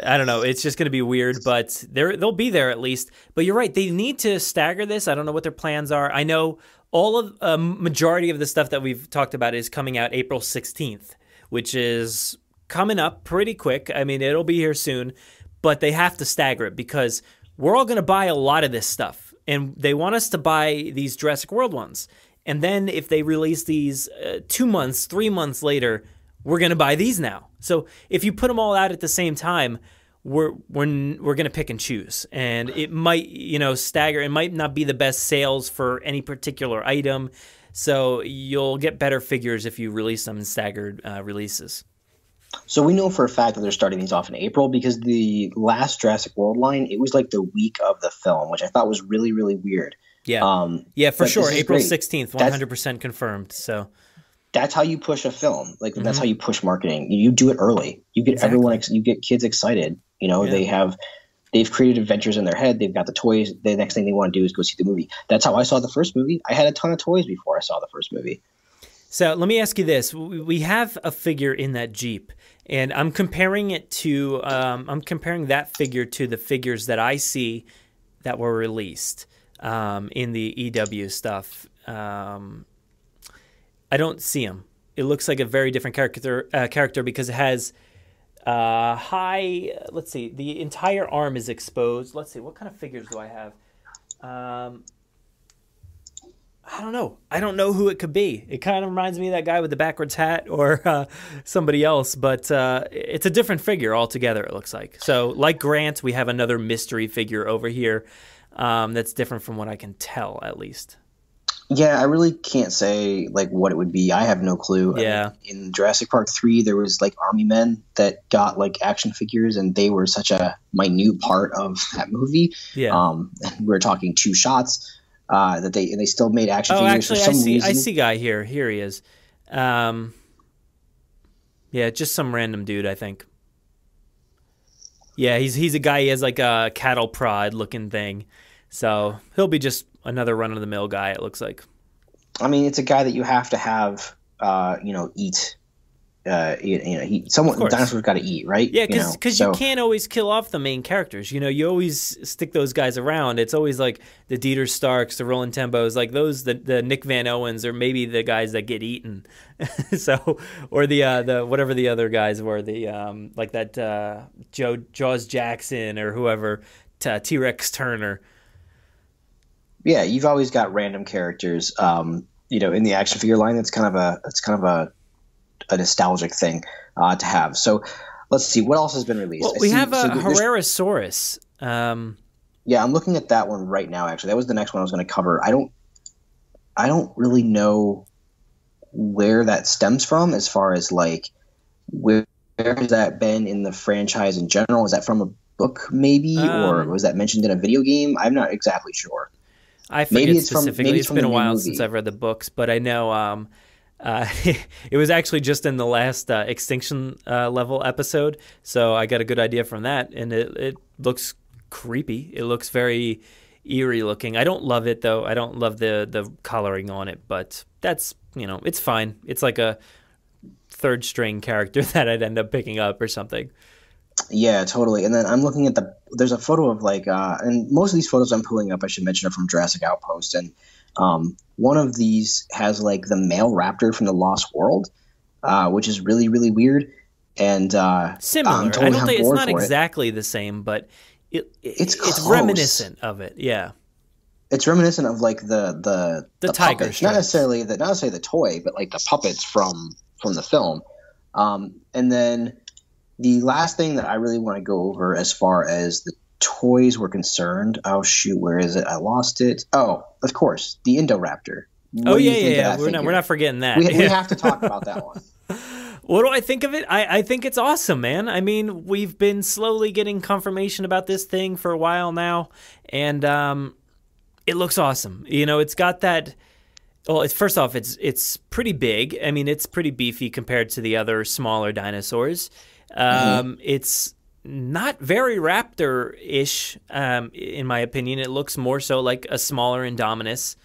I don't know. It's just going to be weird, but they'll be there at least. But you're right. They need to stagger this. I don't know what their plans are. I know all of majority of the stuff that we've talked about is coming out April 16th, which is coming up pretty quick. I mean, it'll be here soon, but they have to stagger it because we're all going to buy a lot of this stuff, and they want us to buy these Jurassic World ones. And then if they release these 2 months, 3 months later, we're going to buy these now. So if you put them all out at the same time, we're going to pick and choose. And it might, you know, stagger. It might not be the best sales for any particular item. So you'll get better figures if you release them in staggered releases. So we know for a fact that they're starting these off in April because the last Jurassic World line, it was like the week of the film, which I thought was really, really weird. Yeah, yeah, for sure. April great. 16th, 100% confirmed. So that's how you push a film. Like that's how you push marketing. You do it early. You get you get kids excited. You know, they've created adventures in their head. They've got the toys. The next thing they want to do is go see the movie. That's how I saw the first movie. I had a ton of toys before I saw the first movie. So let me ask you this. We have a figure in that Jeep, and I'm comparing it to I'm comparing that figure to the figures that I see that were released in the EW stuff. I don't see him. It looks like a very different character because it has high. Let's see. The entire arm is exposed. Let's see. What kind of figures do I have? I don't know. I don't know who it could be. It kind of reminds me of that guy with the backwards hat or somebody else, but it's a different figure altogether, it looks like. So, like Grant, we have another mystery figure over here that's different from what I can tell, at least. Yeah, I really can't say like what it would be. I have no clue. Yeah. I mean, in Jurassic Park 3, there was like army men that got like action figures, and they were such a minute part of that movie. Yeah. And we're talking 2 shots that they still made action figures. Actually, for some reason. I see guy here. Here he is. Yeah, just some random dude, I think. Yeah, he's a guy. He has like a cattle prod looking thing, so he'll be just another run of the mill guy. It looks like. I mean, it's a guy that you have to have, eat. Dinosaurs got to eat, right? Yeah, because you can't always kill off the main characters. You always stick those guys around. It's always like the Dieter Starks, the Roland Tembos, like those, the Nick Van Owens, or maybe the guys that get eaten. So, or the whatever the other guys were, the like that Jaws Jackson or whoever, T-Rex Turner. Yeah, you've always got random characters, in the action figure line. That's kind of a nostalgic thing to have. So let's see what else has been released. Well, we have a Herrerasaurus. Yeah, I'm looking at that one right now. Actually, that was the next one I was going to cover. I don't really know where that stems from, as far as like where has that been in the franchise in general? Is that from a book maybe, or was that mentioned in a video game? I'm not exactly sure. I forget specifically. It's been a while since I've read the books, but I know it was actually just in the last Extinction Level episode, so I got a good idea from that, and it looks creepy. It looks very eerie looking. I don't love it, though. I don't love the coloring on it, but that's, it's fine. It's like a third string character that I'd end up picking up or something. Yeah, totally. And then I'm looking at there's a photo of like, and most of these photos I'm pulling up, I should mention, are from Jurassic Outpost. And one of these has like the male raptor from the Lost World, which is really, really weird. And similar. Totally, I don't think it's not for exactly the same, but it's reminiscent of it. Yeah. It's reminiscent of like the tiger puppets. Not necessarily the toy, but like the puppets from the film. And then the last thing that I really want to go over as far as the toys were concerned, oh shoot, where is it? I lost it. Oh, of course, the Indoraptor. Yeah. We're not forgetting that. We have to talk about that one. What do I think of it? I think it's awesome, man. I mean, we've been slowly getting confirmation about this thing for a while now, and it looks awesome. It's got that. Well, first off, it's pretty big. I mean, it's pretty beefy compared to the other smaller dinosaurs. It's not very raptor-ish, in my opinion. It looks more so like a smaller Indominus.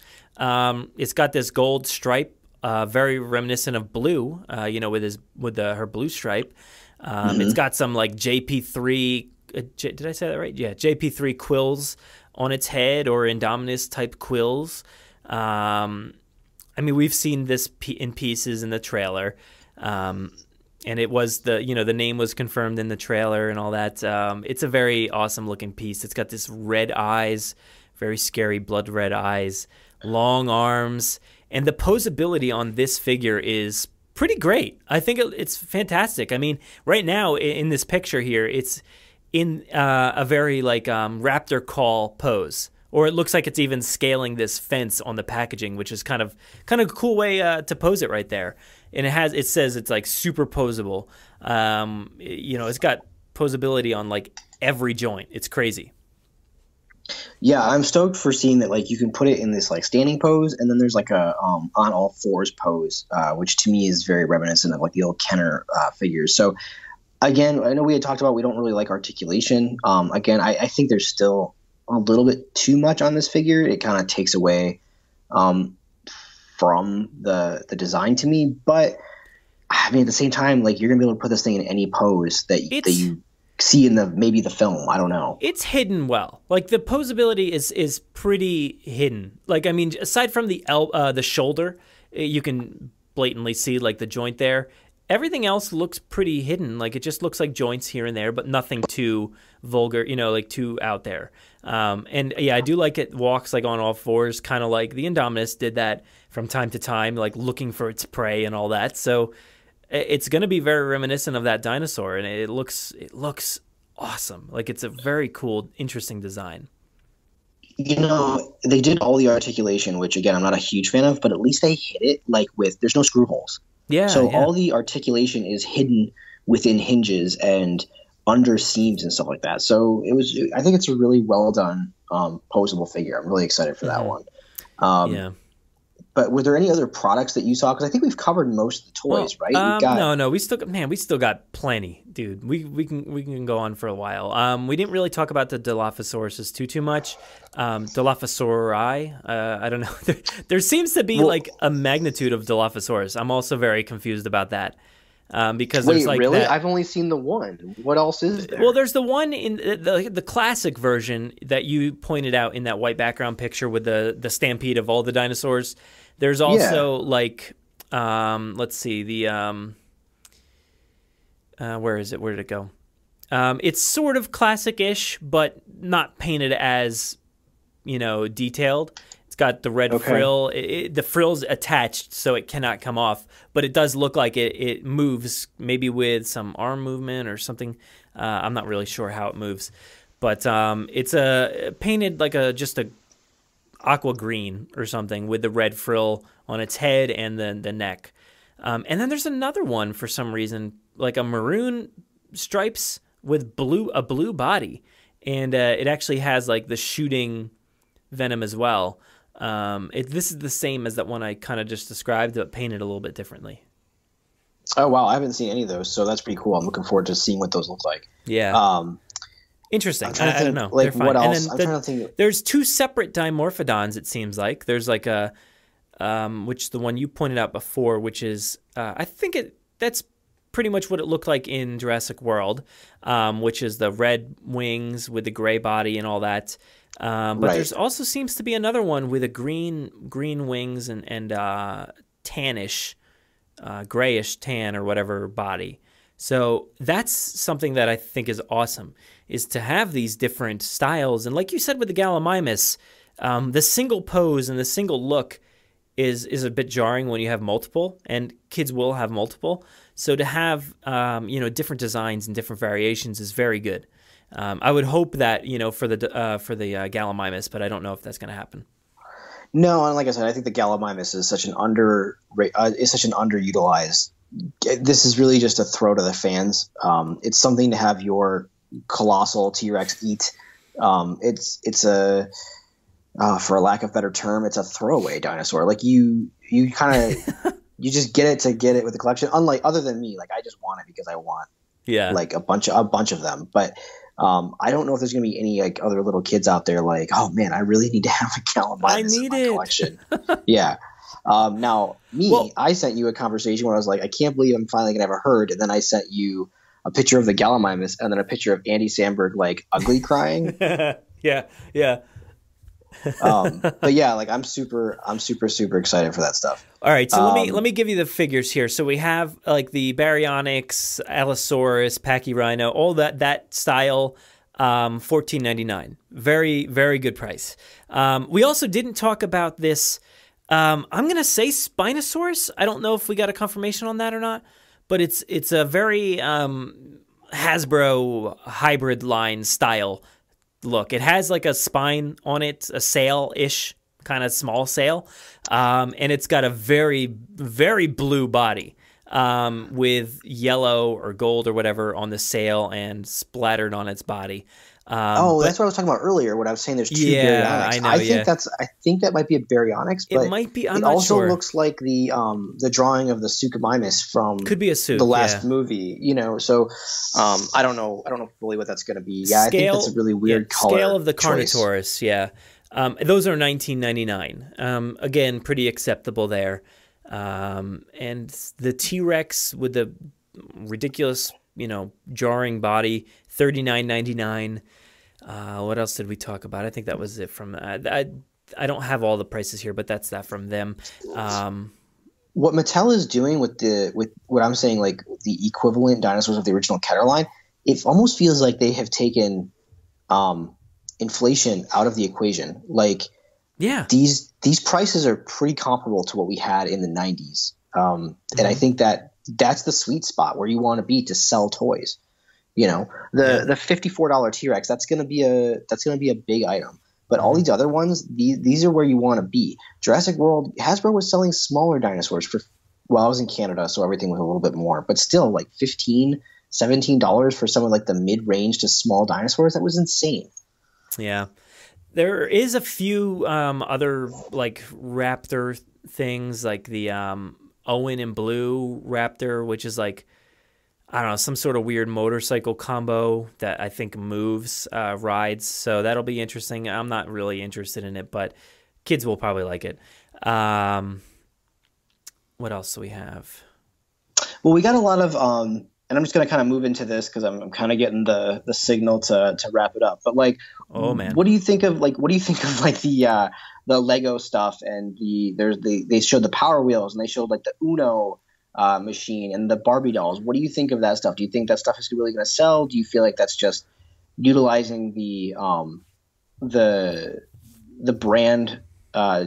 It's got this gold stripe, very reminiscent of Blue, with her blue stripe. It's got some like JP3. Did I say that right? Yeah, JP3 quills on its head, or Indominus type quills. I mean, we've seen this in pieces in the trailer. And it was the name was confirmed in the trailer and all that. It's a very awesome looking piece. It's got this red eyes, very scary blood red eyes, long arms, and the posability on this figure is pretty great. I think it's fantastic. I mean, right now in this picture here, it's in a very like raptor call pose. Or it looks like it's even scaling this fence on the packaging, which is kind of a cool way to pose it right there. And it says it's like super posable. It's got posability on like every joint. It's crazy. Yeah, I'm stoked for seeing that. Like, you can put it in this like standing pose, and then there's like a on all fours pose, which to me is very reminiscent of like the old Kenner figures. So again, I know we had talked about we don't really like articulation. Again, I think there's still a little bit too much on this figure. It kind of takes away from the design to me, but I mean, at the same time, like, you're gonna be able to put this thing in any pose that you see in maybe the film. I don't know. It's hidden well. Like, the posability is pretty hidden. Like, I mean, aside from the shoulder, you can blatantly see like the joint there. Everything else looks pretty hidden. Like, it just looks like joints here and there, but nothing too vulgar, like too out there. And yeah, I do like it walks like on all fours, kind of like the Indominus did that from time to time, like looking for its prey and all that. So it's going to be very reminiscent of that dinosaur, and it looks awesome. Like, it's a very cool, interesting design. They did all the articulation, which again I'm not a huge fan of, but at least they hit it like there's no screw holes. Yeah. So all the articulation is hidden within hinges and under seams and stuff like that. So I think it's a really well done posable figure. I'm really excited for that one. Yeah. But were there any other products that you saw? Because I think we've covered most of the toys, right? No. We still got plenty, dude. We can go on for a while. We didn't really talk about the Dilophosaurus too much. Dilophosauri, I don't know. There seems to be like a magnitude of Dilophosaurus. I'm also very confused about that. Because there's like really? that... I've only seen the one. What else is there? Well, there's the one in the classic version that you pointed out in that white background picture with the stampede of all the dinosaurs. There's also like, let's see, the where is it? Where did it go? It's sort of classic-ish, but not painted as, detailed. It's got the red frill. The frill's attached, so it cannot come off. But it does look like it moves, maybe with some arm movement or something. I'm not really sure how it moves. But it's painted like just a aqua green or something with the red frill on its head and the neck. And then there's another one for some reason, like a maroon stripes with a blue body. And it actually has like the shooting venom as well. This is the same as that one I kind of just described, but painted a little bit differently. Oh, wow. I haven't seen any of those, so that's pretty cool. I'm looking forward to seeing what those look like. Yeah. Interesting. I don't know. Like, what else? And then there's two separate Dimorphodons, it seems like. There's like which the one you pointed out before, which is, I think that's pretty much what it looked like in Jurassic World, which is the red wings with the gray body and all that. But there's also seems to be another one with a green wings and tannish, grayish tan or whatever body. So that's something that I think is awesome, is to have these different styles. And like you said with the Gallimimus, the single pose and the single look is a bit jarring when you have multiple, and kids will have multiple. So to have different designs and different variations is very good. I would hope that for the Gallimimus, but I don't know if that's going to happen. No, and like I said, I think the Gallimimus is such an underutilized. This is really just a throw to the fans. It's something to have your colossal T-Rex eat. It's a for a lack of better term, it's a throwaway dinosaur. Like you kind of you just get it to get it with the collection. Unlike other than me, like I just want it because I want like a bunch of them. But I don't know if there's gonna be any like other little kids out there like, oh man, I really need to have a Gallimimus in my collection. Yeah. Now, I sent you a conversation where I was like, I can't believe I'm finally going to have a herd. And then I sent you a picture of the Gallimimus and then a picture of Andy Samberg, like, ugly crying. Yeah. But yeah, like, I'm super excited for that stuff. All right. So let me give you the figures here. So we have, like, the Baryonyx, Allosaurus, Pachyrhino, all that style, $14.99. Very, very good price. We also didn't talk about this. I'm going to say Spinosaurus. I don't know if we got a confirmation on that or not, but it's a very Hasbro hybrid line style look. It has like a spine on it, a sail-ish, kind of small sail, and it's got a very, very blue body with yellow or gold or whatever on the sail and splattered on its body. That's what I was talking about earlier when I was saying there's two Baryonyx. I know, I think that might be a Baryonyx, but it might be. I'm it not also sure. looks like the drawing of the Suchomimus from could be a Such, the last movie. So I don't know really what that's going to be. Yeah, I think that's a really weird color. Scale of the choice. Carnotaurus. Yeah, those are $19.99. Again, pretty acceptable there. And the T-Rex with the ridiculous, jarring body, $39.99. What else did we talk about? I think that was it from I don't have all the prices here, but that's that from them. What Mattel is doing with what I'm saying, like the equivalent dinosaurs of the original Keter line, it almost feels like they have taken inflation out of the equation. Like, these prices are pretty comparable to what we had in the 90s. And I think that's the sweet spot where you want to be to sell toys. The $54 T-Rex, that's gonna be a big item. But all these other ones, these are where you want to be. Jurassic World, Hasbro was selling smaller dinosaurs for, well, I was in Canada, so everything was a little bit more, but still like $15, $17 for some of like the mid-range to small dinosaurs. That was insane. Yeah. There is a few other like raptor things, like the Owen and Blue Raptor, which is like, I don't know, some sort of weird motorcycle combo that I think moves, rides. So that'll be interesting. I'm not really interested in it, but kids will probably like it. What else do we have? Well, we got a lot of, and I'm just going to kind of move into this because I'm kind of getting the signal to wrap it up. But like, oh man, what do you think of like the Lego stuff and they showed the Power Wheels and they showed like the Uno machine and the Barbie dolls? What do you think of that stuff? Do you think that stuff is really going to sell? Do you feel like that's just utilizing the brand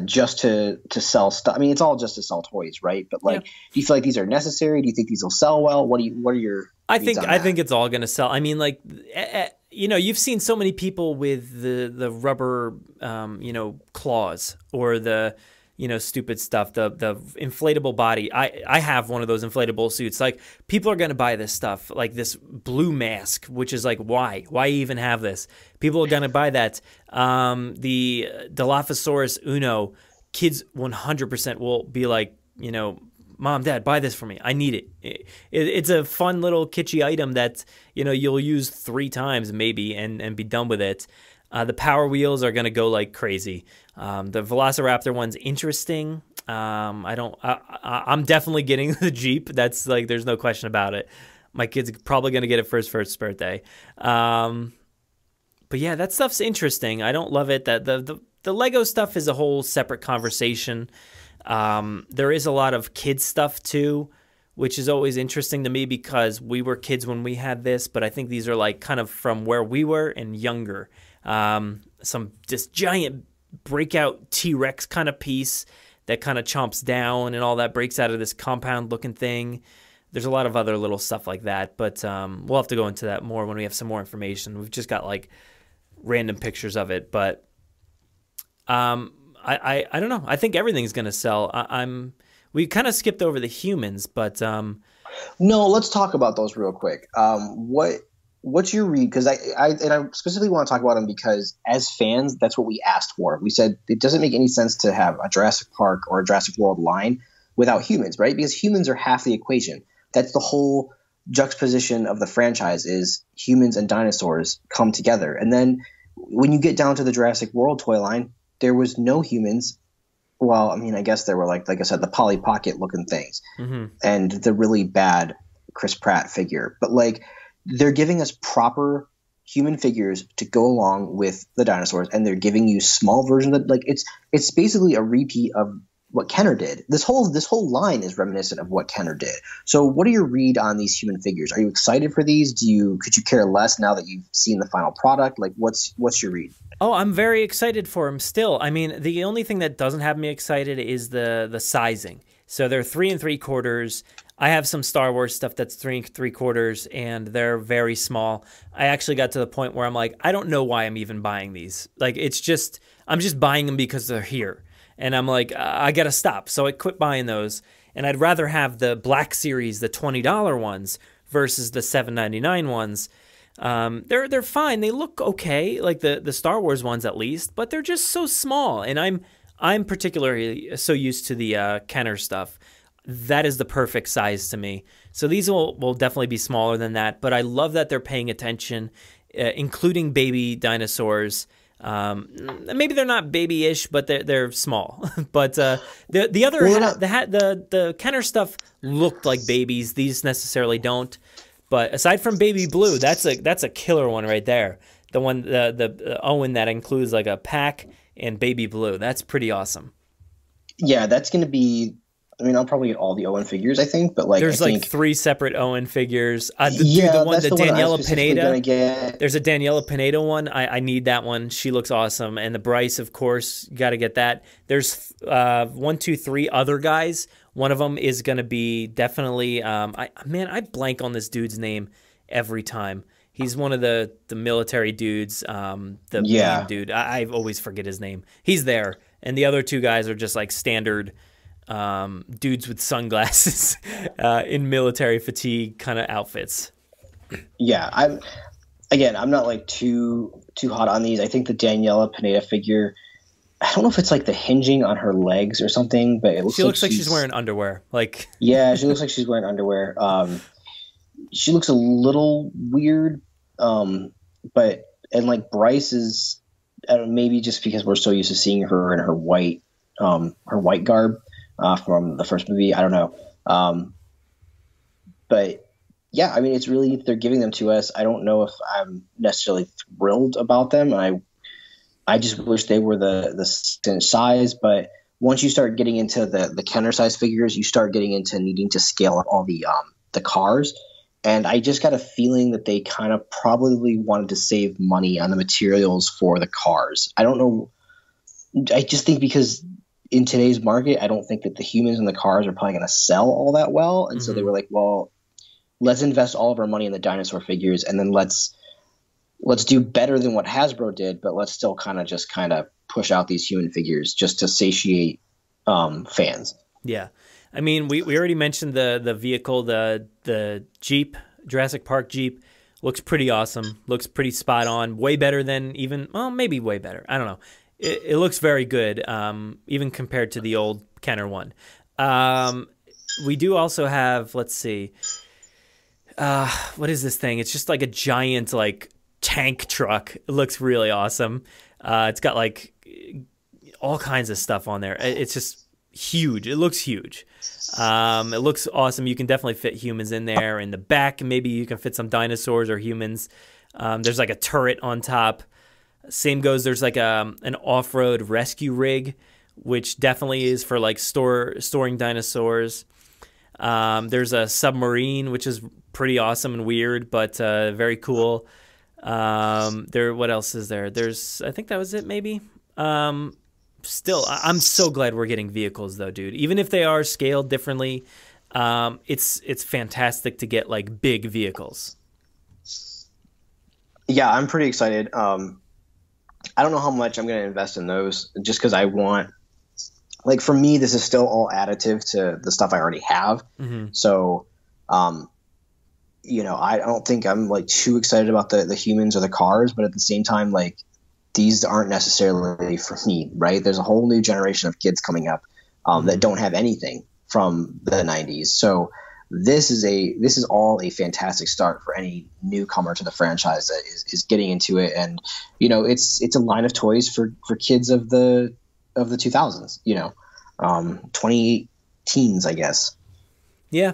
just to sell stuff? I mean, it's all just to sell toys, right? But like, do you feel like these are necessary? Do you think these will sell well? What are your I think it's all going to sell. I mean, like, you know, you've seen so many people with the rubber, you know, claws or the, you know, stupid stuff, the inflatable body. I have one of those inflatable suits. Like, people are going to buy this stuff, like this blue mask, which is like, why even have this? People are going to buy that. The Dilophosaurus Uno, kids 100% will be like, you know, Mom, Dad, buy this for me. I need it. It's a fun little kitschy item that, you know, you'll use 3 times maybe and be done with it. The Power Wheels are going to go like crazy. The Velociraptor one's interesting. I'm definitely getting the Jeep. That's like, there's no question about it. My kid's probably going to get it for his first birthday. But yeah, that stuff's interesting. I don't love it. That the Lego stuff is a whole separate conversation. There is a lot of kids stuff too, which is always interesting to me because we were kids when we had this, but I think these are like kind of from where we were and younger. This giant breakout T-Rex kind of piece that kind of chomps down and all that, breaks out of this compound looking thing. There's a lot of other little stuff like that, but we'll have to go into that more when we have some more information. We've just got like random pictures of it, but I don't know. I think everything's going to sell. We kind of skipped over the humans, but no, let's talk about those real quick. What's your read? Because I specifically want to talk about them because as fans, that's what we asked for. We said it doesn't make any sense to have a Jurassic Park or a Jurassic World line without humans, right? Because humans are half the equation. That's the whole juxtaposition of the franchise is humans and dinosaurs come together. And then when you get down to the Jurassic World toy line, there was no humans. Well, I mean, I guess there were like I said, the Polly Pocket looking things and the really bad Chris Pratt figure. But like, they're giving us proper human figures to go along with the dinosaurs, and they're giving you small versions of like it's basically a repeat of what Kenner did. This whole line is reminiscent of what Kenner did. So what are your read on these human figures? Are you excited for these? Could you care less now that you've seen the final product? Like what's your read? Oh, I'm very excited for them still. I mean, the only thing that doesn't have me excited is the sizing. So they're 3 3/4. I have some Star Wars stuff that's 3 3/4, and they're very small. I actually got to the point where I'm like, I don't know why I'm even buying these. Like, I'm just buying them because they're here. And I'm like, I got to stop. So I quit buying those. And I'd rather have the Black Series, the $20 ones, versus the $7.99 ones. They're fine. They look okay, like the Star Wars ones at least, but they're just so small. And I'm particularly so used to the Kenner stuff. That is the perfect size to me. So these will definitely be smaller than that, but I love that they're paying attention, including baby dinosaurs. Maybe they're not baby-ish, but they're small. But the Kenner stuff looked like babies. These necessarily don't. But aside from Baby Blue, that's a killer one right there. The one the Owen that includes like a pack and Baby Blue. That's pretty awesome. Yeah, that's going to be. I mean, I'll probably get all the Owen figures, I think, but like there's I like think, 3 separate Owen figures. The Daniela Pineda. There's a Daniela Pineda one. I need that one. She looks awesome. And the Bryce, of course, got to get that. There's 1, 2, 3 other guys. One of them is going to be definitely. I blank on this dude's name every time. He's one of the military dudes, the main dude. I always forget his name. He's there, and the other two guys are just like standard dudes with sunglasses in military fatigue kind of outfits. Yeah, I'm not like too hot on these. I think the Daniela Pineda figure, I don't know if it's like the hinging on her legs or something, but it looks like she's wearing underwear. Like yeah, she looks like she's wearing underwear. She looks a little weird, but like Bryce is, I don't know, maybe just because we're so used to seeing her in her white garb from the first movie. I don't know, but yeah, I mean, it's really, they're giving them to us. I don't know if I'm necessarily thrilled about them. I just wish they were the same size, but once you start getting into the Kenner size figures, you start getting into needing to scale up all the cars. And I just got a feeling that they kind of probably wanted to save money on the materials for the cars. I don't know. I just think because in today's market, I don't think that the humans and the cars are probably going to sell all that well. And so they were like, well, let's invest all of our money in the dinosaur figures, and then let's do better than what Hasbro did, but let's still kind of push out these human figures just to satiate fans. Yeah. I mean, we already mentioned the vehicle, the Jeep, Jurassic Park Jeep. Looks pretty awesome. Looks pretty spot on. Way better than maybe way better. I don't know. It looks very good, even compared to the old Kenner one. We do also have, let's see, what is this thing? It's just like a giant like tank truck. It looks really awesome. It's got like all kinds of stuff on there. It's just huge. It looks huge. It looks awesome. You can definitely fit humans in there. In the back, maybe you can fit some dinosaurs or humans. There's like a turret on top. Same goes, there's like an off-road rescue rig, which definitely is for like storing dinosaurs. There's a submarine, which is pretty awesome and weird, but very cool. What else is there? I think that was it, maybe. Still, I'm so glad we're getting vehicles, though, dude. Even if they are scaled differently, it's fantastic to get like big vehicles. Yeah, I'm pretty excited. I don't know how much I'm going to invest in those, just because I want, like, for me, this is still all additive to the stuff I already have. So, I don't think I'm like too excited about the humans or the cars, but at the same time, like, these aren't necessarily for me, right? There's a whole new generation of kids coming up that don't have anything from the 90s. So this is all a fantastic start for any newcomer to the franchise that is getting into it. And, it's a line of toys for kids of the 2000s, 2010s, I guess. Yeah.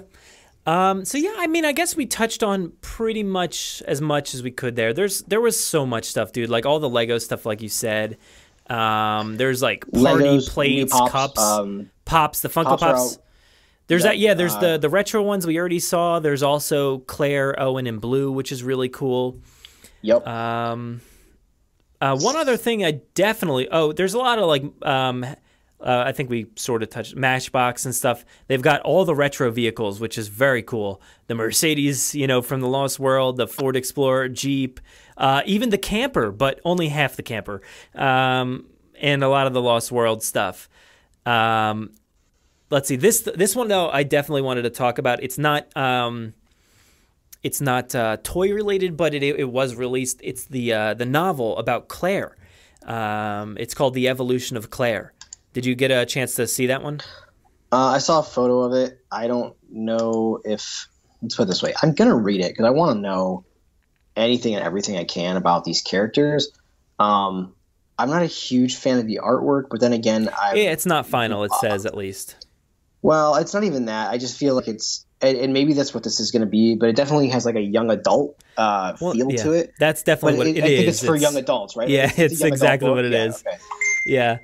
So yeah, I mean, I guess we touched on pretty much as we could there. There was so much stuff, dude. Like all the Lego stuff, like you said. There's like party Legos, plates, Pops, Pops, the Funko Pops. There's that. Yeah, there's the retro ones we already saw. There's also Claire, Owen, and Blue, which is really cool. Yep. One other thing I definitely. Oh, there's a lot of like. I think we sort of touched Matchbox and stuff. They've got all the retro vehicles, which is very cool. The Mercedes, from the Lost World, the Ford Explorer, Jeep, even the camper, but only half the camper, and a lot of the Lost World stuff. Let's see, this one though, I definitely wanted to talk about. It's not toy related, but it was released. It's the novel about Claire. It's called The Evolution of Claire. Did you get a chance to see that one? I saw a photo of it. I don't know if – let's put it this way. I'm going to read it because I want to know anything and everything I can about these characters. I'm not a huge fan of the artwork, but then again – it's not final, it says at least. Well, it's not even that. I just feel like it's – and maybe that's what this is going to be, but it definitely has like a young adult feel to it. That's definitely what it is. I think it's for young adults, right? Yeah, it's exactly what it is. Okay. Yeah.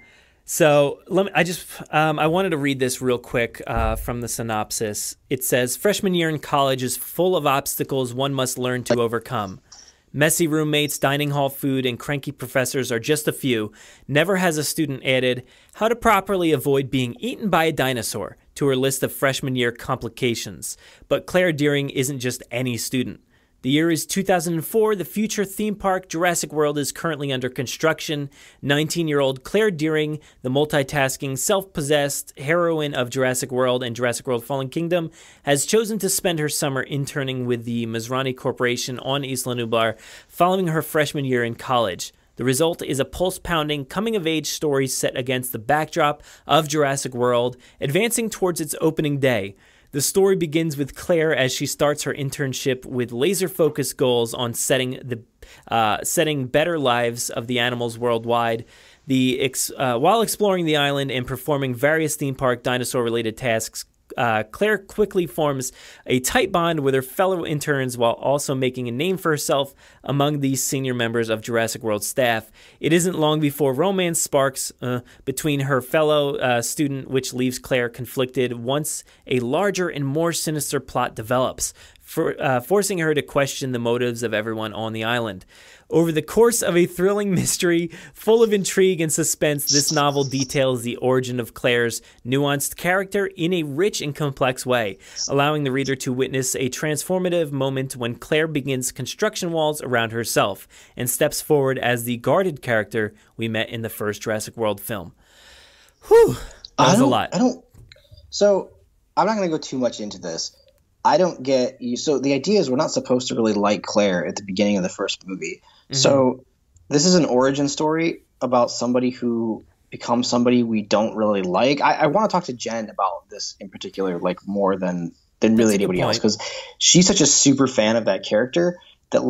So I wanted to read this real quick from the synopsis. It says, freshman year in college is full of obstacles one must learn to overcome. Messy roommates, dining hall food, and cranky professors are just a few. Never has a student added how to properly avoid being eaten by a dinosaur to her list of freshman year complications. But Claire Deering isn't just any student. The year is 2004. The future theme park Jurassic World is currently under construction. 19-year-old Claire Dearing, the multitasking, self-possessed heroine of Jurassic World and Jurassic World Fallen Kingdom, has chosen to spend her summer interning with the Masrani Corporation on Isla Nublar following her freshman year in college. The result is a pulse-pounding, coming-of-age story set against the backdrop of Jurassic World, advancing towards its opening day. The story begins with Claire as she starts her internship with laser-focused goals on setting better lives of the animals worldwide. While exploring the island and performing various theme park dinosaur-related tasks, Claire quickly forms a tight bond with her fellow interns while also making a name for herself among these senior members of Jurassic World staff. It isn't long before romance sparks between her fellow student, which leaves Claire conflicted once a larger and more sinister plot develops, forcing her to question the motives of everyone on the island. Over the course of a thrilling mystery full of intrigue and suspense, this novel details the origin of Claire's nuanced character in a rich and complex way, allowing the reader to witness a transformative moment when Claire begins construction walls around herself and steps forward as the guarded character we met in the first Jurassic World film. Whew, that was a lot. So I'm not going to go too much into this. I don't get you. So the idea is we're not supposed to really like Claire at the beginning of the first movie. Mm-hmm. So this is an origin story about somebody who becomes somebody we don't really like. I want to talk to Jen about this in particular, like more than really anybody else, because she's such a super fan of that character that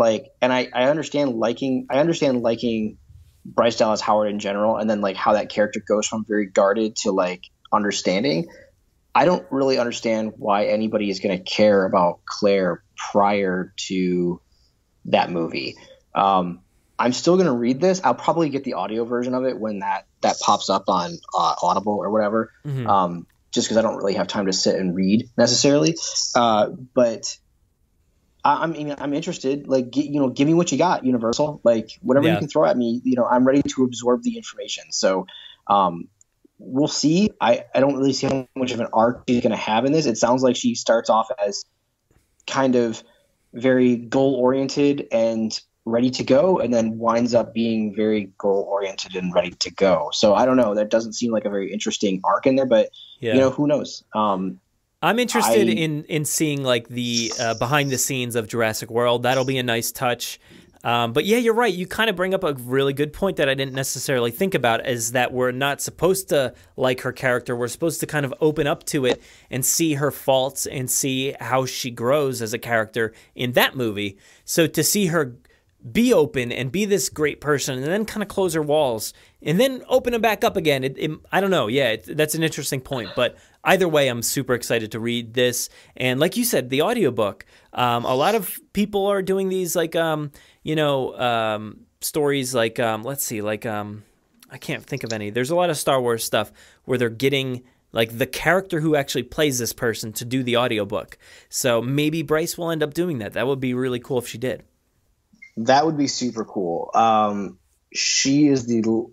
and I understand liking Bryce Dallas Howard in general, and then like how that character goes from very guarded to like understanding. I don't really understand why anybody is going to care about Claire prior to that movie. I'm still going to read this. I'll probably get the audio version of it when that pops up on Audible or whatever, just because I don't really have time to sit and read necessarily. But I'm interested. Like, give me what you got, Universal. Like, whatever you can throw at me, I'm ready to absorb the information. So, we'll see. I don't really see how much of an arc she's going to have in this. It sounds like she starts off as kind of very goal-oriented and ready to go, and then winds up being very goal-oriented and ready to go. So I don't know. That doesn't seem like a very interesting arc in there, but who knows? I'm interested in seeing like the behind the scenes of Jurassic World. That'll be a nice touch. But yeah, you're right. You kind of bring up a really good point that I didn't necessarily think about, is that we're not supposed to like her character. We're supposed to kind of open up to it and see her faults and see how she grows as a character in that movie. So to see her be open and be this great person and then kind of close her walls and then open them back up again, I don't know. Yeah, that's an interesting point. But either way, I'm super excited to read this. And like you said, the audiobook, a lot of people are doing these like stories like, let's see, like, I can't think of any. There's a lot of Star Wars stuff where they're getting like the character who actually plays this person to do the audiobook. So maybe Bryce will end up doing that. That would be really cool if she did. That would be super cool. She is the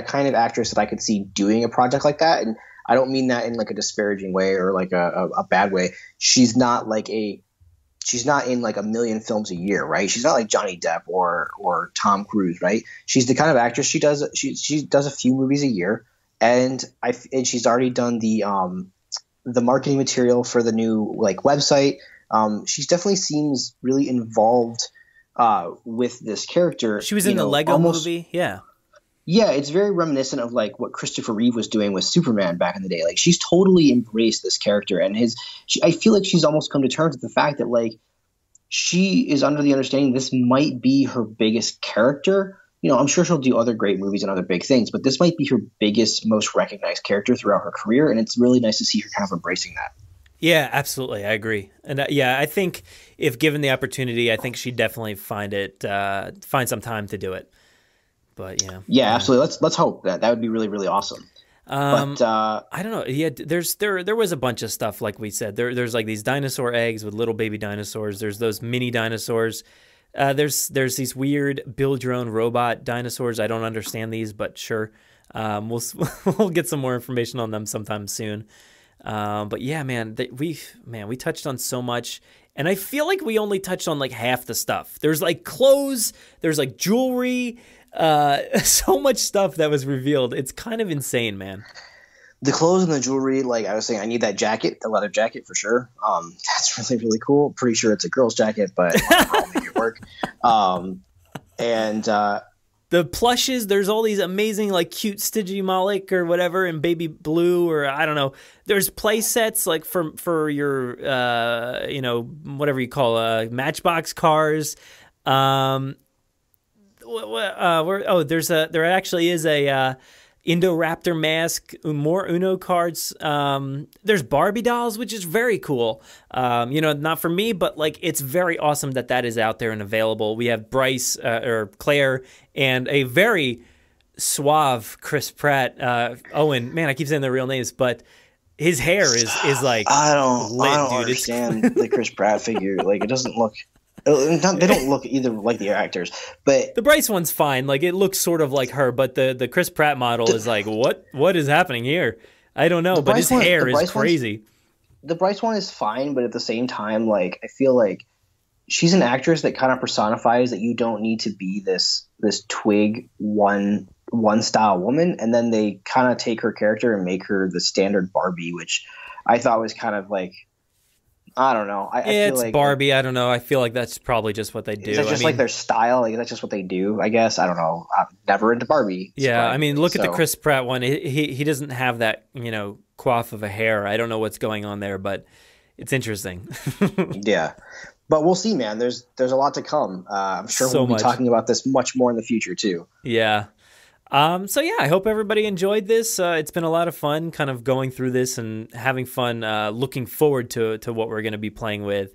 kind of actress that I could see doing a project like that. And I don't mean that in like a disparaging way or like a bad way. She's not in like a million films a year, right? She's not like Johnny Depp or Tom Cruise, right? She's the kind of actress she does a few movies a year, and she's already done the marketing material for the new like website. She definitely seems really involved with this character. She was in the Lego movie, yeah. Yeah, it's very reminiscent of like what Christopher Reeve was doing with Superman back in the day. Like she's totally embraced this character, and I feel like she's almost come to terms with the fact that like she is under the understanding this might be her biggest character. I'm sure she'll do other great movies and other big things, but this might be her biggest, most recognized character throughout her career, and it's really nice to see her kind of embracing that. Yeah, absolutely. I agree. And I think if given the opportunity, I think she'd definitely find some time to do it. But yeah, absolutely. Let's hope that would be really, really awesome. But I don't know. Yeah, there was a bunch of stuff like we said. There's like these dinosaur eggs with little baby dinosaurs. There's those mini dinosaurs. There's these weird build your own robot dinosaurs. I don't understand these, but sure. We'll get some more information on them sometime soon. But yeah, man, we touched on so much, and I feel like we only touched on like half the stuff. There's like clothes, there's like jewelry, so much stuff that was revealed. It's kind of insane, man. The clothes and the jewelry, like I was saying, I need that jacket, the leather jacket for sure. That's really, really cool. Pretty sure it's a girl's jacket, but I'll make it work. The plushes, there's all these amazing, like, cute Stitchy Malik or whatever in baby blue, or I don't know. There's play sets, like, for your, whatever you call Matchbox cars. There actually is a Indoraptor mask, more Uno cards. There's Barbie dolls, which is very cool. Not for me, but like it's very awesome that is out there and available. We have Bryce or Claire and a very suave Chris Pratt. Owen, man, I keep saying their real names, but his hair is like I don't dude. understand the Chris Pratt figure. Like it doesn't look. They don't look either like the actors, but the Bryce one's fine. Like it looks sort of like her, but the Chris Pratt model is like, what is happening here? I don't know, but his hair is crazy. The Bryce one is fine, but at the same time, like I feel like she's an actress that kind of personifies that you don't need to be this twig one style woman, and then they kind of take her character and make her the standard Barbie, which I thought was kind of like. I don't know. I feel it's like Barbie. I don't know. I feel like that's probably just what they do. Is that just like their style? Like that's just what they do? I guess. I don't know. I'm never into Barbie. Yeah, I mean, look at the Chris Pratt one. He doesn't have that coif of a hair. I don't know what's going on there, but it's interesting. Yeah, but we'll see, man. There's a lot to come. I'm sure we'll be talking about this much more in the future too. Yeah. I hope everybody enjoyed this. It's been a lot of fun kind of going through this and having fun, looking forward to what we're going to be playing with.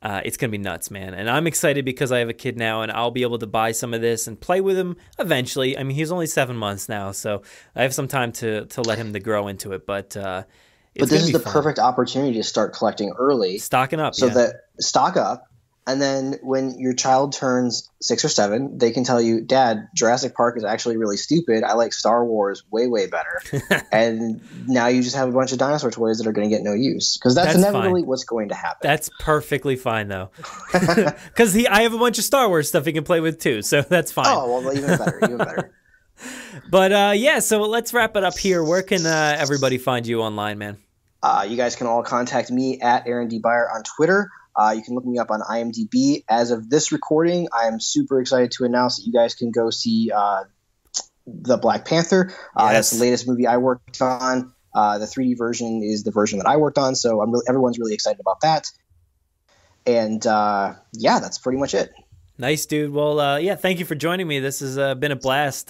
It's going to be nuts, man. And I'm excited because I have a kid now and I'll be able to buy some of this and play with him eventually. I mean, he's only 7 months now, so I have some time to let him to grow into it. But this is the perfect opportunity to start collecting early. Stocking up. So that stock up. And then when your child turns 6 or 7, they can tell you, Dad, Jurassic Park is actually really stupid. I like Star Wars way, way better. And now you just have a bunch of dinosaur toys that are going to get no use. Because that's inevitably what's going to happen. That's perfectly fine, though. Because I have a bunch of Star Wars stuff he can play with, too. So that's fine. Oh, well, even better. Even better. But, so let's wrap it up here. Where can everybody find you online, man? You guys can all contact me at Aaron D. Beyer on Twitter. You can look me up on IMDb. As of this recording, I am super excited to announce that you guys can go see The Black Panther. That's the latest movie I worked on. The 3D version is the version that I worked on, so everyone's really excited about that. And that's pretty much it. Nice, dude. Well, thank you for joining me. This has been a blast.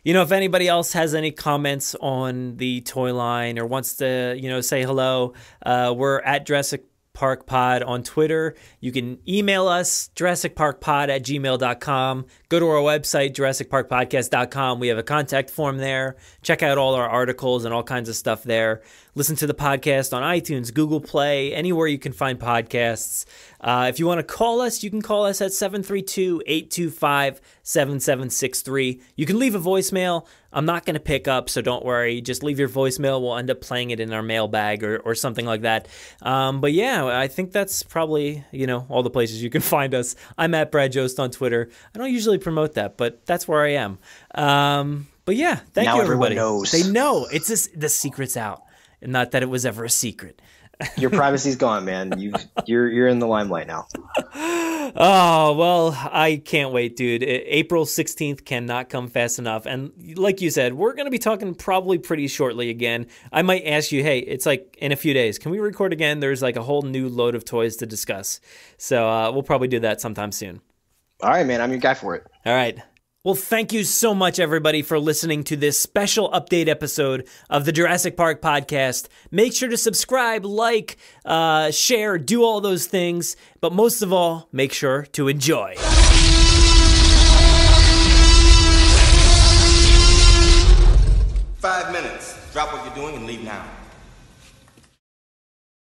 If anybody else has any comments on the toy line or wants to, say hello, we're at Jurassic Park Pod on Twitter. You can email us, JurassicParkPod@gmail.com. Go to our website, JurassicParkPodcast.com. We have a contact form there. Check out all our articles and all kinds of stuff there. Listen to the podcast on iTunes, Google Play, anywhere you can find podcasts. If you want to call us, you can call us at 732-825-7763. You can leave a voicemail. I'm not going to pick up, so don't worry. Just leave your voicemail. We'll end up playing it in our mailbag or something like that. I think that's probably, all the places you can find us. I'm at Brad Jost on Twitter. I don't usually promote that, but that's where I am. Thank you, everybody. Now everyone knows. They know. It's just, the secret's out. Not that it was ever a secret. Your privacy's gone, man. You're in the limelight now. Oh, well, I can't wait, dude. April 16th cannot come fast enough. And like you said, we're going to be talking probably pretty shortly again. I might ask you, hey, it's like in a few days, can we record again? There's like a whole new load of toys to discuss. So we'll probably do that sometime soon. All right, man. I'm your guy for it. All right. Well, thank you so much, everybody, for listening to this special update episode of the Jurassic Park Podcast. Make sure to subscribe, like, share, do all those things. But most of all, make sure to enjoy. 5 minutes. Drop what you're doing and leave now.